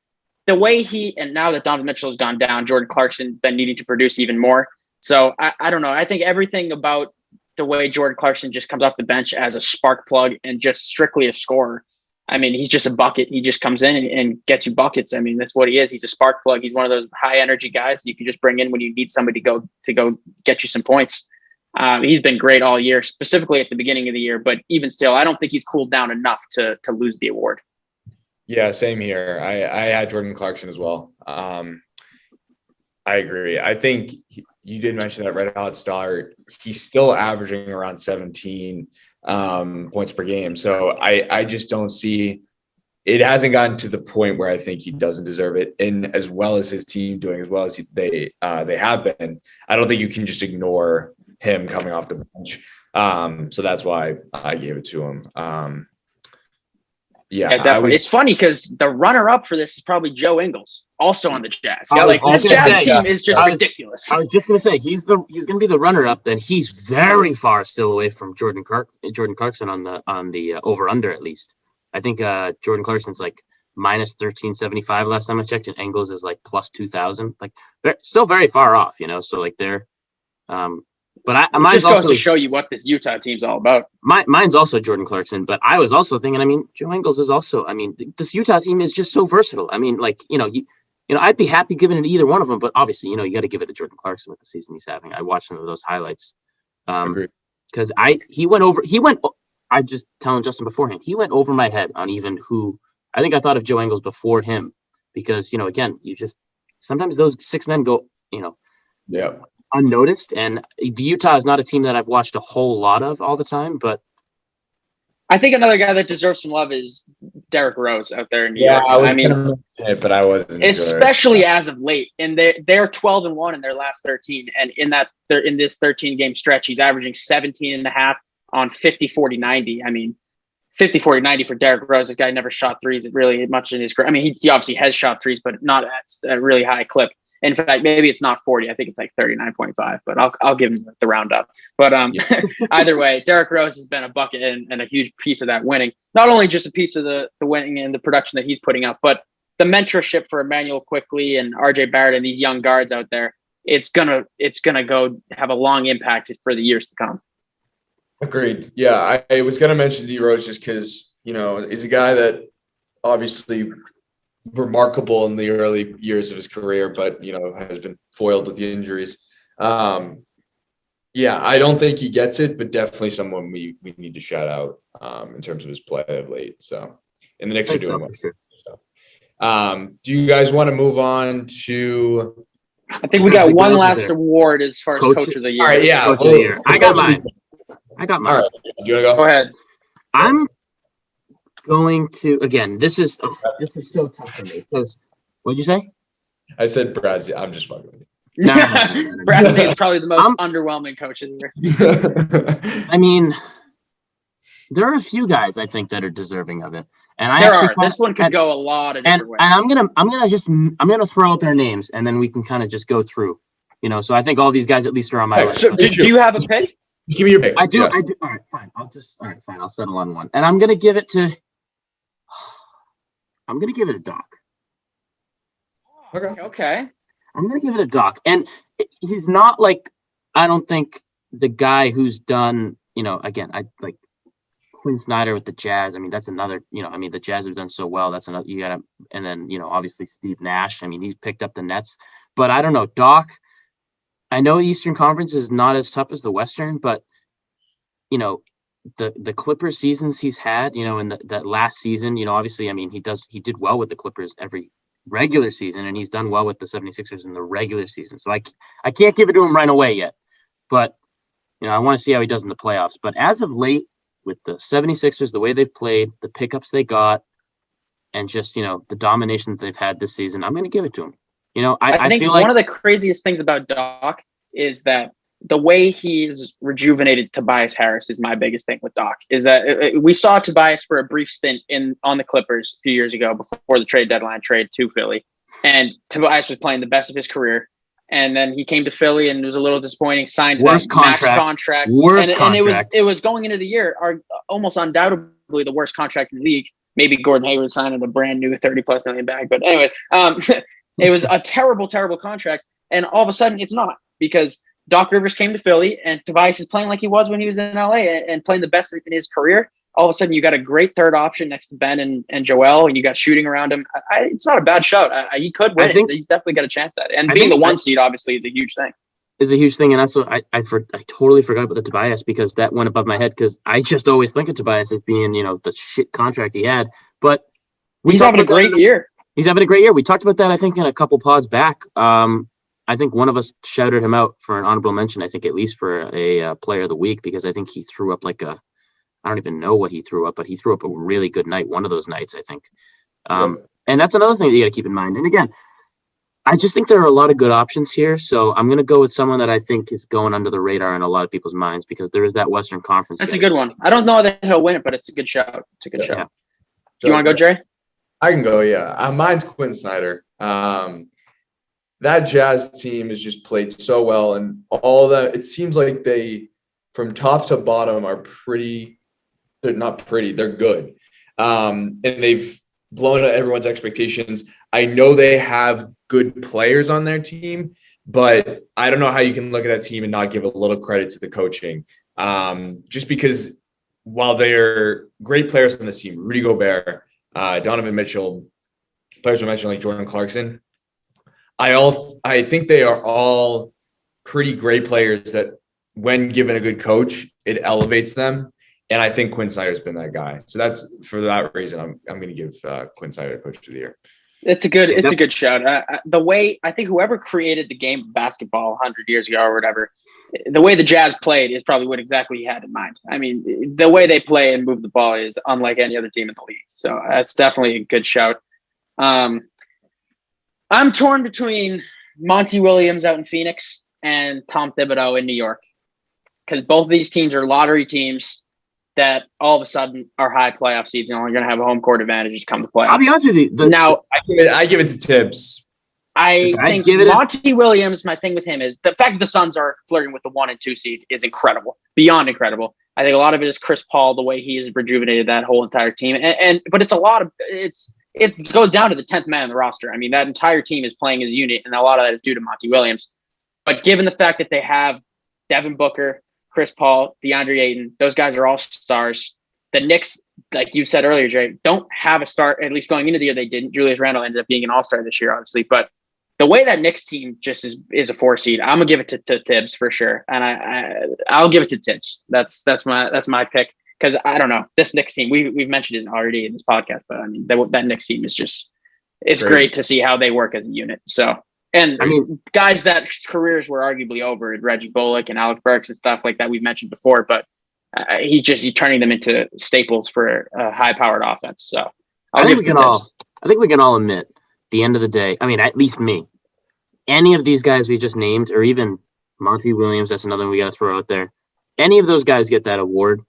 S2: the way and now that Donovan Mitchell has gone down, Jordan Clarkson's been needing to produce even more. So I don't know. I think everything about the way Jordan Clarkson just comes off the bench as a spark plug and just strictly a scorer. I mean, he's just a bucket. He just comes in and gets you buckets. I mean, that's what he is. He's a spark plug. He's one of those high energy guys you can just bring in when you need somebody to go get you some points. He's been great all year, specifically at the beginning of the year. But even still, I don't think he's cooled down enough to lose the award.
S3: Yeah, same here. I had Jordan Clarkson as well. I agree. I think you did mention that right out start. He's still averaging around 17 points per game. So I just don't see it. Hasn't gotten to the point where I think he doesn't deserve it. And as well as his team doing as well as they have been, I don't think you can just ignore him coming off the bench. So that's why I gave it to him. Yeah,
S2: definitely. It's funny because the runner-up for this is probably Joe Ingles, also on the Jazz. This Jazz team is just ridiculous.
S1: I was just going to say he's going to be the runner-up. Then he's very far still away from Jordan Clarkson on the over/under at least. I think Jordan Clarkson's like minus 1375 last time I checked, and Ingles is like plus 2000. Like they're still very far off, So like they're. But mine's
S2: just
S1: also
S2: goes to show you what this Utah team's all about.
S1: Mine's also Jordan Clarkson, but I was also thinking. I mean, Joe Ingles is also. I mean, this Utah team is just so versatile. I mean, like I'd be happy giving it to either one of them, but obviously, you got to give it to Jordan Clarkson with the season he's having. I watched some of those highlights, because he went over. I just telling Justin beforehand, he went over my head on even who. I think I thought of Joe Ingles before him, because again, you just sometimes those six men go, unnoticed, and the Utah is not a team that I've watched a whole lot of all the time, but
S2: I think another guy that deserves some love is Derrick Rose out there in New York.
S3: I mean, but I wasn't
S2: especially
S3: sure.
S2: as of late, and they're 12-1 in their last 13, and in this 13 game stretch, he's averaging 17.5 on 50, 40, 90. I mean, 50, 40, 90 for Derrick Rose. This guy never shot threes really much in his career. I mean, he obviously has shot threes, but not at a really high clip. In fact, maybe it's not 40. I think it's like 39.5, but I'll give him the roundup. But either way, Derrick Rose has been a bucket and a huge piece of that winning. Not only just a piece of the winning and the production that he's putting up, but the mentorship for Emmanuel Quickley and RJ Barrett and these young guards out there. It's gonna go have a long impact for the years to come.
S3: Agreed. Yeah, I was gonna mention D Rose just because he's a guy that obviously remarkable in the early years of his career, but has been foiled with the injuries. I don't think he gets it, but definitely someone we need to shout out in terms of his play of late. So, and the Knicks are doing well. Sure. So, do you guys want to move on to?
S2: I think we got one last award as far as coach of the year.
S3: All right, yeah,
S1: coach of the year. I got mine.
S3: All right, do you want to go?
S2: Go ahead.
S1: I'm going to again. This is so tough for me because what'd you say?
S3: I said Brad. I'm just fucking with you.
S2: No. Brad is probably the most underwhelming coach of the
S1: year. I mean, there are a few guys I think that are deserving of it, and
S2: this one could go a lot of different ways.
S1: And I'm gonna throw out their names, and then we can kind of just go through. So I think all these guys at least are on my list.
S2: So do you have a pick?
S3: Just give me your pick.
S1: I do. Yeah. I do. All right, fine. I'll settle on one, and I'm gonna give it to Doc.
S2: Okay.
S1: I'm going to give it a Doc. And he's not like, I don't think the guy who's done, again, I like Quinn Snyder with the Jazz. I mean, that's another, the Jazz have done so well. That's another, and then, obviously Steve Nash. I mean, he's picked up the Nets. But I don't know, Doc, I know the Eastern Conference is not as tough as the Western, but, the Clippers seasons he's had, in that last season, obviously, I mean, he did well with the Clippers every regular season, and he's done well with the 76ers in the regular season. So I can't give it to him right away yet, but I want to see how he does in the playoffs. But as of late with the 76ers, the way they've played, the pickups they got, and just, the domination that they've had this season, I'm going to give it to him. I think
S2: feel like one of the craziest things about Doc is that the way he's rejuvenated Tobias Harris is my biggest thing with Doc. Is that we saw Tobias for a brief stint on the Clippers a few years ago before the trade deadline trade to Philly, and Tobias was playing the best of his career. And then he came to Philly and it was a little disappointing. Signed max contract. And it was going into the year almost undoubtedly the worst contract in the league. Maybe Gordon Hayward signing a brand new $30+ million bag, but anyway, it was a terrible, terrible contract. And all of a sudden, it's not, because Doc Rivers came to Philly and Tobias is playing like he was when he was in LA and playing the best in his career. All of a sudden, you got a great third option next to Ben and Joel, and you got shooting around him. It's not a bad shout. He could win it. He's definitely got a chance at it. And being the 1 seed, obviously, is a huge thing.
S1: Is a huge thing, and that's what I totally forgot about the Tobias, because that went above my head, because I just always think of Tobias as being, the shit contract he had. But
S2: he's having a great year.
S1: He's having a great year. We talked about that, I think, in a couple pods back. I think one of us shouted him out for an honorable mention, I think at least for a player of the week, because I think he threw up I don't even know what he threw up, but he threw up a really good night one of those nights, I think. And that's another thing that you got to keep in mind. And again, I just think there are a lot of good options here. So I'm going to go with someone that I think is going under the radar in a lot of people's minds, because there is that Western Conference.
S2: That's a good one. I don't know that he'll win it, but it's a good shout. It's a good shout. Do you want to go, Jay?
S3: I can go, yeah. Mine's Quinn Snyder. That Jazz team has just played so well, and all that. It seems like they, from top to bottom, are pretty. They're not pretty. They're good, and they've blown out everyone's expectations. I know they have good players on their team, but I don't know how you can look at that team and not give a little credit to the coaching. Just because while they're great players on this team, Rudy Gobert, Donovan Mitchell, players we mentioned like Jordan Clarkson, I think they are all pretty great players that when given a good coach, it elevates them. And I think Quinn Snyder's been that guy. So that's for that reason, I'm going to give Quinn Snyder Coach of the Year.
S2: It's a good shout. The way I think whoever created the game of basketball 100 years ago or whatever, the way the Jazz played is probably what exactly he had in mind. I mean, the way they play and move the ball is unlike any other team in the league. So that's definitely a good shout. I'm torn between Monty Williams out in Phoenix and Tom Thibodeau in New York, because both of these teams are lottery teams that all of a sudden are high playoff seeds and are going to have a home court advantage to come to playoffs.
S1: I'll be honest with you.
S3: I give it to Tibbs.
S2: I think Monty Williams, my thing with him is the fact that the Suns are flirting with the 1 and 2 seed is incredible, beyond incredible. I think a lot of it is Chris Paul, the way he has rejuvenated that whole entire team. But it's a lot of it goes down to the 10th man on the roster. I mean, that entire team is playing as a unit, and a lot of that is due to Monty Williams. But given the fact that they have Devin Booker, Chris Paul, DeAndre Ayton, those guys are all stars. The Knicks, like you said earlier, Jay, don't have a star, at least going into the year they didn't. Julius Randle ended up being an all-star this year, obviously. But the way that Knicks team just is a 4 seed, I'm going to give it to Tibbs for sure. And I'll give it to Tibbs. That's my pick, because I don't know. This Knicks team, we've mentioned it already in this podcast, but I mean, that Knicks team is just – it's great to see how they work as a unit. So – and I mean, guys that careers were arguably over, Reggie Bullock and Alec Burks and stuff like that we've mentioned before, but he's turning them into staples for a high-powered offense. So
S1: I think we can all admit, at the end of the day, I mean, at least me, any of these guys we just named, or even Monty Williams, that's another one we got to throw out there. Any of those guys get that award,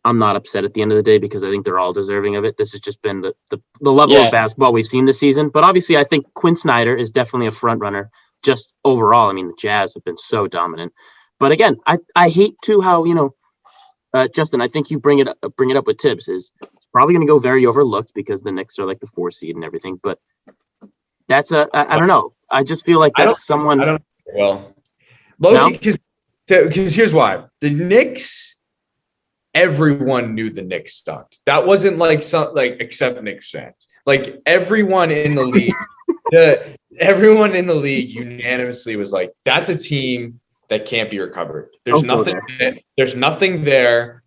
S1: I'm not upset at the end of the day, because I think they're all deserving of it. This has just been the level of basketball we've seen this season. But obviously, I think Quinn Snyder is definitely a front runner just overall. I mean, the Jazz have been so dominant. But again, I hate too how, Justin, I think you bring it up with Tibbs, is it's probably going to go very overlooked because the Knicks are like the 4 seed and everything. But that's I don't know. I just feel like that's someone.
S3: I don't. Well, Loki, because here's why. The Knicks. Everyone knew the Knicks sucked. That wasn't except Knicks fans. Like everyone in the league, everyone in the league unanimously was like, "That's a team that can't be recovered." There's nothing. There's nothing there,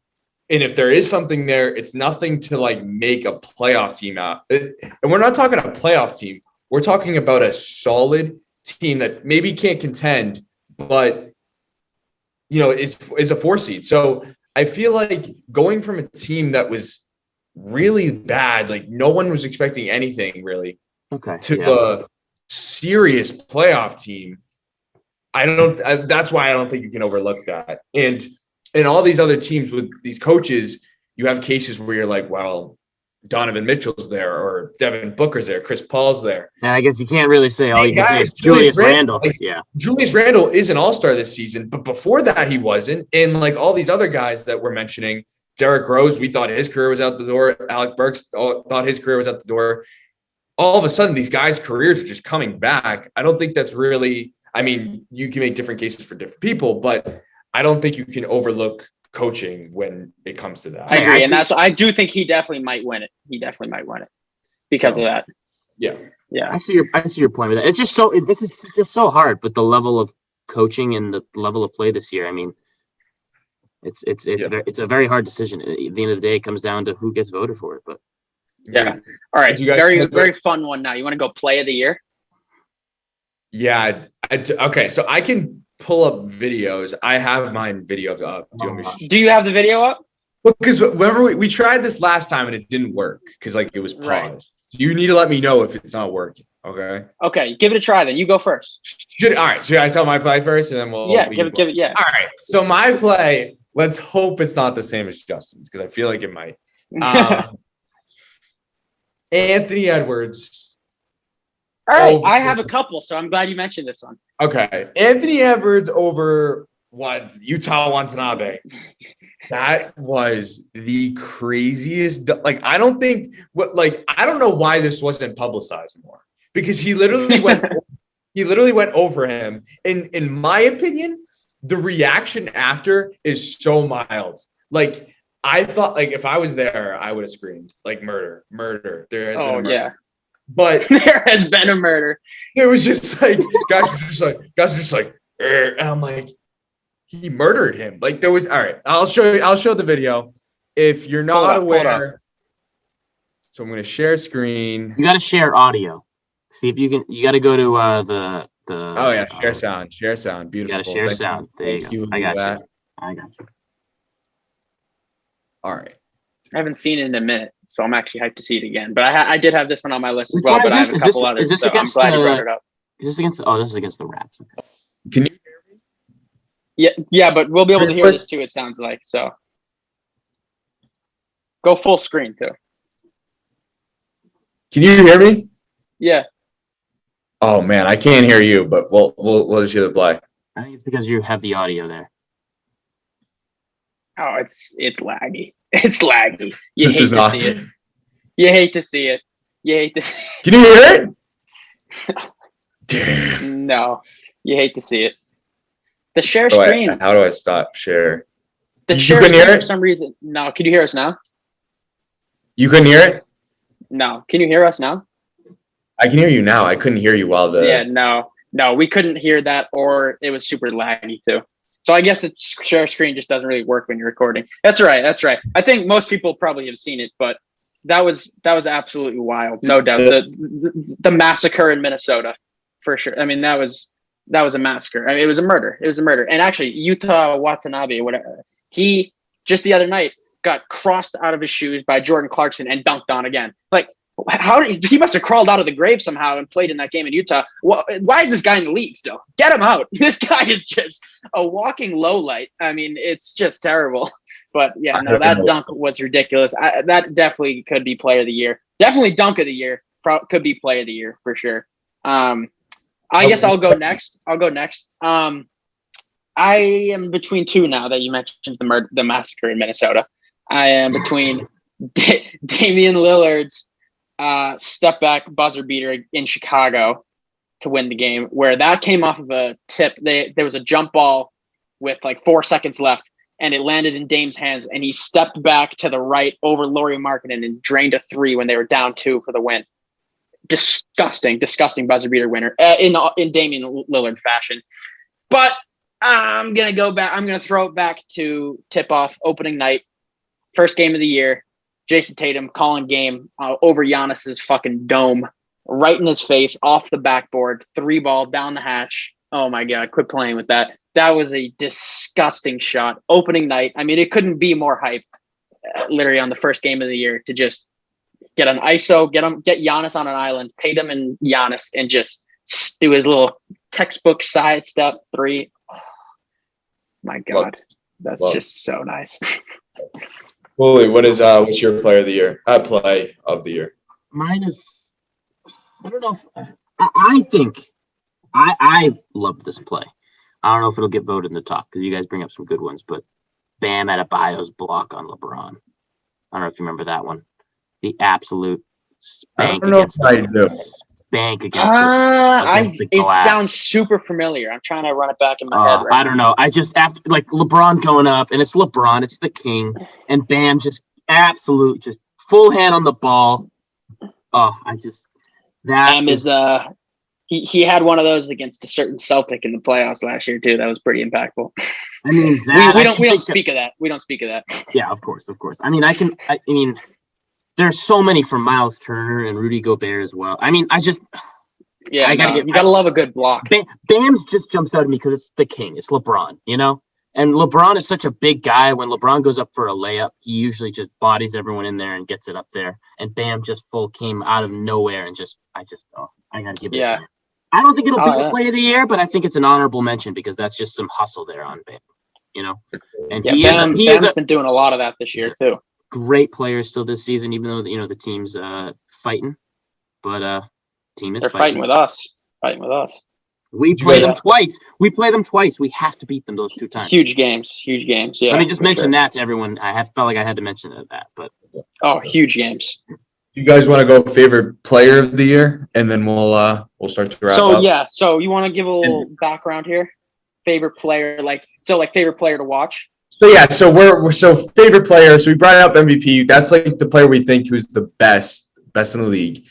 S3: and if there is something there, it's nothing to make a playoff team out. And we're not talking a playoff team. We're talking about a solid team that maybe can't contend, but is a 4 seed. So. I feel like going from a team that was really bad, no one was expecting anything really, to a serious playoff team, That's why I don't think you can overlook that. And all these other teams with these coaches, you have cases where you're like, well, Donovan Mitchell's there, or Devin Booker's there, Chris Paul's there.
S1: And I guess you can't really say all you can say is Julius Randle. Yeah.
S3: Julius Randle is an all-star this season, but before that he wasn't. And like all these other guys that we're mentioning, Derrick Rose, we thought his career was out the door. Alec Burks thought his career was out the door. All of a sudden, these guys' careers are just coming back. I don't think that's really, I mean, you can make different cases for different people, but I don't think you can overlook coaching when it comes to that.
S2: I agree. And I do think he definitely might win it. He definitely might win it because of that.
S3: Yeah.
S1: Yeah. I see your point with that. It's just this is just so hard, but the level of coaching and the level of play this year, I mean, it's a very hard decision. At the end of the day, it comes down to who gets voted for it, but
S2: yeah. All right. Very fun one now. You want to go play of the year?
S3: Yeah. Okay. So I can pull up videos. I have mine videos up.
S2: Do you have the video up?
S3: Well, because remember we tried this last time and it didn't work because like it was paused. Right. You need to let me know if it's not working. Okay.
S2: Okay. Give it a try then. You go first.
S3: All right. Should I tell my play first and then we'll
S2: give it. Yeah.
S3: All right. So my play, let's hope it's not the same as Justin's because I feel like it might. Anthony Edwards.
S2: All right. I have a couple, so I'm glad you mentioned this one.
S3: Okay. Anthony Edwards over Utah Watanabe. That was the craziest. Like, I don't know why this wasn't publicized more because he literally went over him. In my opinion, the reaction after is so mild. Like, I thought, like, if I was there, I would have screamed, like, murder. There has been a murder. Yeah. But
S2: there has been a murder.
S3: It was just like, guys were just like, and I'm like, he murdered him. Like, there was, all right, I'll show the video. If you're not aware, so I'm going to share screen.
S1: You got to share audio. See if you can, you got to go to the.
S3: Oh, yeah, share sound. Beautiful.
S1: You got to share sound. There you go. I got you.
S3: All right.
S2: I haven't seen it in a minute, so I'm actually hyped to see it again. But I did have this one on my list as well, but I have a couple others, so I'm glad you brought it up.
S1: Is this against this is against the Raps. Okay.
S3: Can you
S2: hear me? Yeah, but we'll be able to hear this too, it sounds like. So go full screen too.
S3: Can you hear me?
S2: Yeah.
S3: Oh man, I can't hear you, but we'll just hear the play.
S1: I think it's because you have the audio there.
S2: Oh, it's laggy. It's laggy. You
S3: hate to see
S2: it. You hate to see it.
S3: Can you hear it? Damn.
S2: No, you hate to see it. The share screen.
S3: How do I stop share?
S2: The share screen for some reason. No, can you hear us now?
S3: You couldn't hear it?
S2: No. Can you hear us now?
S3: I can hear you now. I couldn't hear you while the.
S2: Yeah, no, we couldn't hear that, or it was super laggy too. So I guess the share screen just doesn't really work when you're recording. That's right. I think most people probably have seen it, but that was absolutely wild, no doubt. The massacre in Minnesota, for sure. I mean, that was a massacre. I mean, it was a murder. And actually, Utah Watanabe, whatever, he just the other night got crossed out of his shoes by Jordan Clarkson and dunked on again. Like, he must have crawled out of the grave somehow and played in that game in Utah. Why is this guy in the league still? Get him out. This guy is just a walking low light. I mean, it's just terrible. But yeah, no, that dunk was ridiculous. That definitely could be player of the year. Definitely dunk of the year. Could be player of the year for sure. I guess I'll go next. I am between two now that you mentioned the massacre in Minnesota. I am between Damian Lillard's step back buzzer beater in Chicago to win the game, where that came off of a tip. There was a jump ball with like 4 seconds left, and it landed in Dame's hands, and he stepped back to the right over Lauri Markkanen and drained a 3 when they were down 2 for the win. Disgusting buzzer beater winner in Damian Lillard fashion. But I'm gonna go back. I'm gonna throw it back to tip off opening night, first game of the year. Jason Tatum calling game over Giannis's fucking dome, right in his face, off the backboard, 3-ball down the hatch. Oh my God, quit playing with that. That was a disgusting shot. Opening night. I mean, it couldn't be more hype, literally on the first game of the year, to just get an ISO, get Giannis on an island, Tatum and Giannis, and just do his little textbook sidestep three. Oh, my God, that's just so nice.
S3: Wooly, what's your player of the year? Play of the year.
S1: Mine is, I don't know. I think I love this play. I don't know if it'll get voted in the top because you guys bring up some good ones, but Bam Adebayo's block on LeBron. I don't know if you remember that one. The absolute spank against the
S2: it sounds super familiar. I'm trying to run it back in my head.
S1: I don't know. I just after like LeBron going up, and it's LeBron, it's the king, and Bam just absolute, just full hand on the ball. Oh,
S2: Bam is he had one of those against a certain Celtic in the playoffs last year too. That was pretty impactful.
S1: I mean,
S2: we don't speak of that. We don't speak of that.
S1: Yeah, of course. I mean, I mean, there's so many from Miles Turner and Rudy Gobert as well. I mean, you gotta love a good block. Bam's just jumps out at me because it's the king. It's LeBron, you know? And LeBron is such a big guy. When LeBron goes up for a layup, he usually just bodies everyone in there and gets it up there. And Bam just came out of nowhere and I gotta give it.
S2: Yeah.
S1: I don't think it'll be the play of the year, but I think it's an honorable mention because that's just some hustle there on Bam, you know? And
S2: Bam's been doing a lot of that this year too.
S1: Great player still this season, even though, you know, the team's fighting. But team is
S2: fighting with us.
S1: We play them twice. We have to beat them those 2 times.
S2: Huge games. Yeah.
S1: Let me just mention that to everyone. Felt like I had to mention that, but
S2: huge games.
S3: Do you guys want to go favorite player of the year, and then we'll start to wrap up?
S2: So you want to give a little background here? Favorite player, favorite player to watch.
S3: So we're favorite player. So we brought up MVP. That's like the player we think who's the best in the league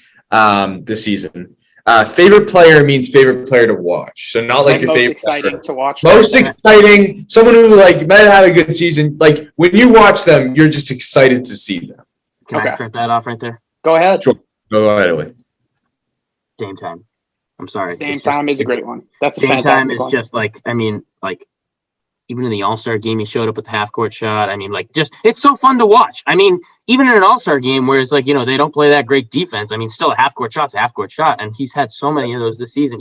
S3: this season. Favorite player means favorite player to watch. So not like your favorite.
S2: Most exciting to watch.
S3: Most exciting. Someone who like might have had a good season. Like when you watch them, you're just excited to see them.
S1: Can I start that off right there?
S2: Go ahead.
S3: Sure. Go ahead away.
S1: Dame time. I'm sorry.
S2: Dame time is a great one. That's a
S1: Dame
S2: fantastic
S1: time is
S2: one.
S1: just like, I mean, like even in the All-Star game, he showed up with the half-court shot. I mean, like, just it's so fun to watch. I mean, even in an All-Star game where it's like, you know, they don't play that great defense. I mean, still a half-court shot's a half-court shot, and he's had so many of those this season.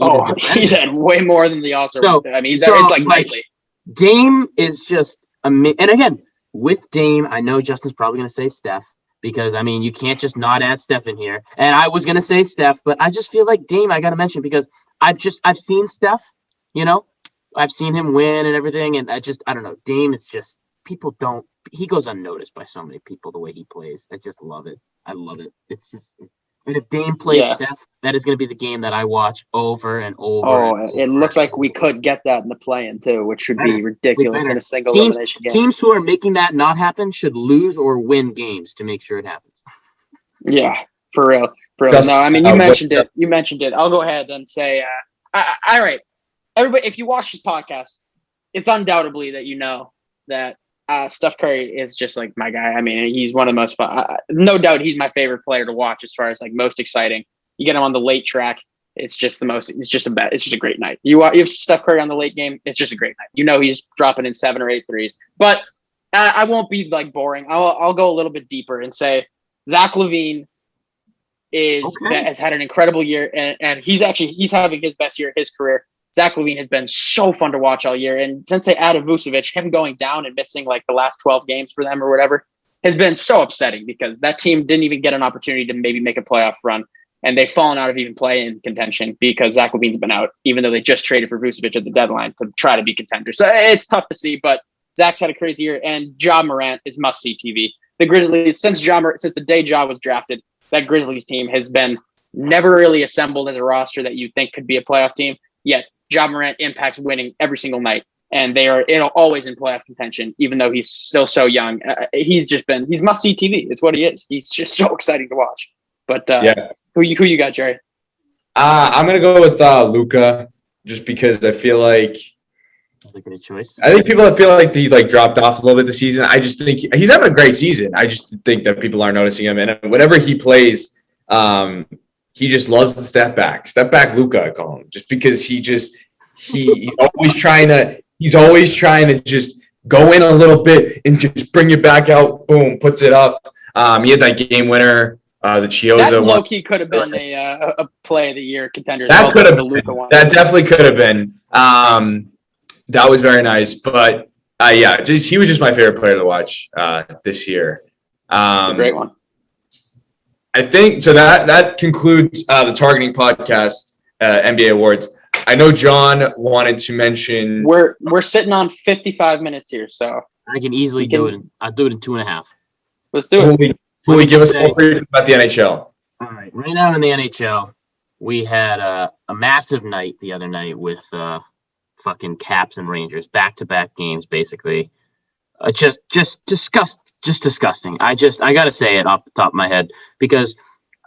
S2: He's had way more than the All-Star.
S1: So,
S2: I mean, it's like nightly.
S1: Dame is just amazing. And again, with Dame, I know Justin's probably going to say Steph. Because, I mean, you can't just not add Steph in here. And I was going to say Steph, but I just feel like Dame, I got to mention because I've seen Steph, you know, I've seen him win and everything. And I don't know. Dame is just, he goes unnoticed by so many people the way he plays. I just love it. I love it. And if Dame plays Steph, that is going to be the game that I watch over and over.
S2: It looks like we could get that in the play-in too, which would be ridiculous in a single elimination game.
S1: Teams who are making that not happen should lose or win games to make sure it happens.
S2: Yeah, for real. No, I mean, you mentioned it. I'll go ahead and say, all right, everybody, if you watch this podcast, it's undoubtedly that you know that Steph Curry is just like my guy. I mean, he's one of the most fun. No doubt he's my favorite player to watch as far as like most exciting. You get him on the late track. It's just a great night. You have Steph Curry on the late game. It's just a great night. You know, he's dropping in 7 or 8 threes, but I won't be like boring. I'll go a little bit deeper and say Zach Levine has had an incredible year and he's having his best year of his career. Zach Levine has been so fun to watch all year. And since they added Vucevic, him going down and missing like the last 12 games for them or whatever has been so upsetting because that team didn't even get an opportunity to maybe make a playoff run. And they've fallen out of even play-in contention because Zach Levine's been out, even though they just traded for Vucevic at the deadline to try to be contenders. So it's tough to see, but Zach's had a crazy year. And Ja Morant is must-see TV. The Grizzlies, since the day Ja was drafted, that Grizzlies team has been never really assembled as a roster that you think could be a playoff team. Yet Ja Morant impacts winning every single night, and they are always in playoff contention, even though he's still so young. He's must-see TV. It's what he is. He's just so exciting to watch. But who you got, Jerry?
S3: I'm gonna go with Luka, just because I feel like
S1: that's a great choice.
S3: I think people feel like he like dropped off a little bit this season. I just think he's having a great season. I just think that people aren't noticing him, and whenever he plays, he just loves the step back Luka, I call him, just because he's always trying to just go in a little bit and just bring it back out. Boom, puts it up. He had that game winner The
S2: That
S3: Chioza
S2: low
S3: one.
S2: key could have been a play of the year contender.
S3: That could have
S2: the
S3: been.
S2: Luka one.
S3: That definitely could have been. That was very nice. But yeah, he was just my favorite player to watch this year.
S2: It's a great one.
S3: I think so. That concludes the Targeting Podcast NBA awards. I know John wanted to mention.
S2: We're sitting on 55 minutes here, so
S1: I can easily do it. I'll do it in 2.5.
S2: Let's do it.
S3: Will we give us a little about the NHL?
S1: All right. Right now in the NHL, we had a massive night the other night with fucking Caps and Rangers, back-to-back games, basically. Just disgusting. I gotta say it off the top of my head because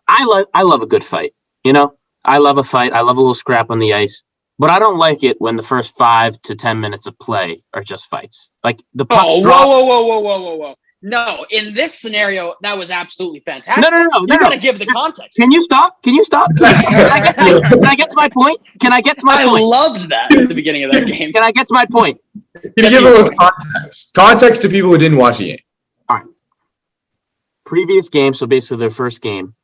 S1: I love a good fight. You know, I love a fight. I love a little scrap on the ice. But I don't like it when the first 5 to 10 minutes of play are just fights. Like the pucks drop.
S2: Whoa. No, in this scenario, that was absolutely fantastic.
S1: No.
S2: You got to give the context.
S1: Can you stop? Can I get to my point?
S2: I loved that at the beginning of that game.
S1: Can I get to my point?
S3: Can you give a little context? Context to people who didn't watch the game.
S1: All right. Previous game, so basically their first game,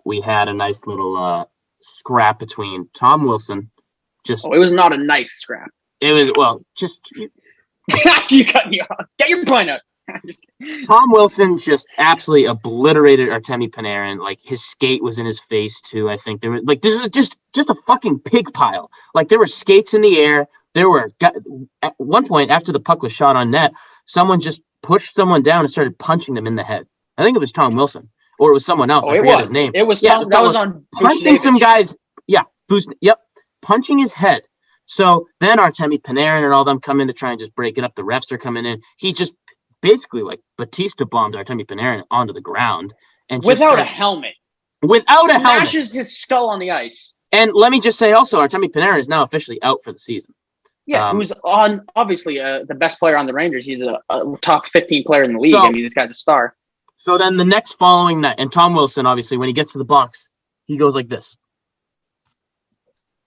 S1: we had a nice little scrap between Tom Wilson.
S2: It was not a nice scrap.
S1: It was,
S2: You cut me off. Get your point out.
S1: Tom Wilson just absolutely obliterated Artemi Panarin. Like his skate was in his face too. I think there was this is just a fucking pig pile. Like there were skates in the air. At one point after the puck was shot on net, someone just pushed someone down and started punching them in the head. I think it was Tom Wilson or it was someone else. I forget his name.
S2: It was Tom. That was on
S1: punching some guys. Yeah, punching his head. So then Artemi Panarin and all them come in to try and just break it up. The refs are coming in. He just basically like Batista bombed Artemi Panarin onto the ground and
S2: without a helmet. Smashes his skull on the ice.
S1: And let me just say also, Artemi Panarin is now officially out for the season.
S2: Yeah, who's on obviously the best player on the Rangers. He's a top 15 player in the league. I mean, this guy's a star.
S1: So then the next following night, and Tom Wilson, obviously, when he gets to the box, he goes like this,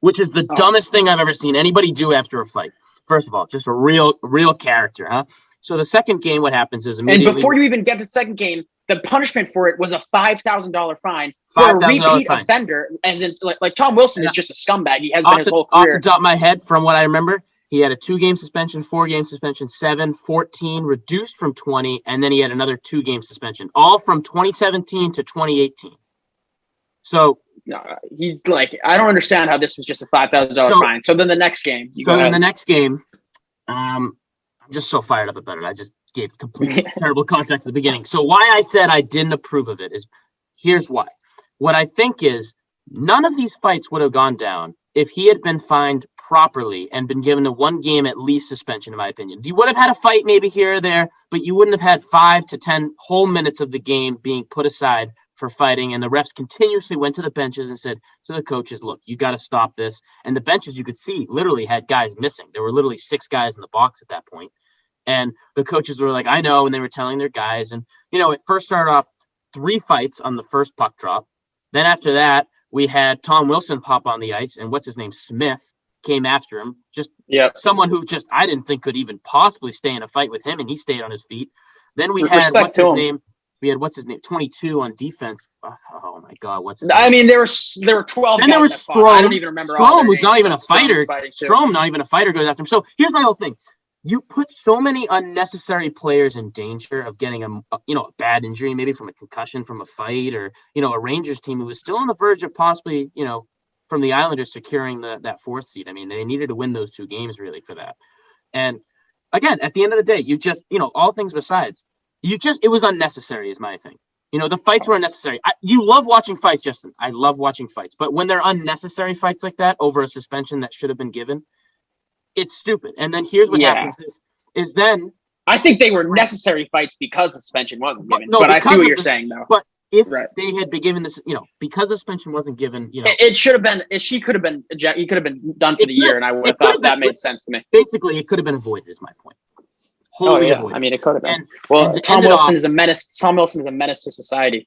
S1: which is the dumbest thing I've ever seen anybody do after a fight. First of all, just a real character, huh? So the second game, what happens is immediately...
S2: And before you even get to the second game, the punishment for it was a $5,000 fine for a repeat offender, as in, like Tom Wilson is just a scumbag. He has been his whole career.
S1: Off the top of my head, from what I remember, he had a 2-game suspension, 4-game suspension, 7, 14, reduced from 20, and then he had another 2-game suspension, all from 2017 to 2018. So...
S2: No, he's like, I don't understand how this was just a $5,000 fine. So then the next game...
S1: I'm just so fired up about it. I just gave completely terrible context at the beginning. So why I said I didn't approve of it is here's why. What I think is none of these fights would have gone down if he had been fined properly and been given a 1-game at least suspension, in my opinion. You would have had a fight maybe here or there, but you wouldn't have had 5 to 10 whole minutes of the game being put aside for fighting. And the refs continuously went to the benches and said to the coaches, look, you got to stop this. And the benches, you could see, literally had guys missing. There were literally 6 guys in the box at that point. And the coaches were like, I know. And they were telling their guys. And, it first started off 3 fights on the first puck drop. Then after that, we had Tom Wilson pop on the ice. And what's his name? Smith came after him. Someone who I didn't think could even possibly stay in a fight with him. And he stayed on his feet. Then we had, what's his name? 22 on defense. Oh my God, what's his name?
S2: I mean, there were 12.
S1: And there was Strome.
S2: I don't even remember.
S1: Strome was not even a fighter. Strome, not even a fighter, goes after him. So here's my whole thing: you put so many unnecessary players in danger of getting a bad injury, maybe from a concussion from a fight, or a Rangers team who was still on the verge of possibly from the Islanders securing that 4th seed. I mean, they needed to win those 2 games really for that. And again, at the end of the day, you just all things besides. It was unnecessary is my thing. The fights were unnecessary. You love watching fights, Justin. I love watching fights. But when they're unnecessary fights like that over a suspension that should have been given, it's stupid. And then here's what happens is then...
S2: I think they were necessary fights because the suspension wasn't given. But I see what you're saying, though.
S1: But if they had been given this, because the suspension wasn't given,
S2: it should have been... He could have been done for the year, and I would have thought that made sense to me.
S1: Basically, it could have been avoided is my point.
S2: Avoided. I mean, it could have been. Tom Wilson is a menace. Tom Wilson is a menace to society.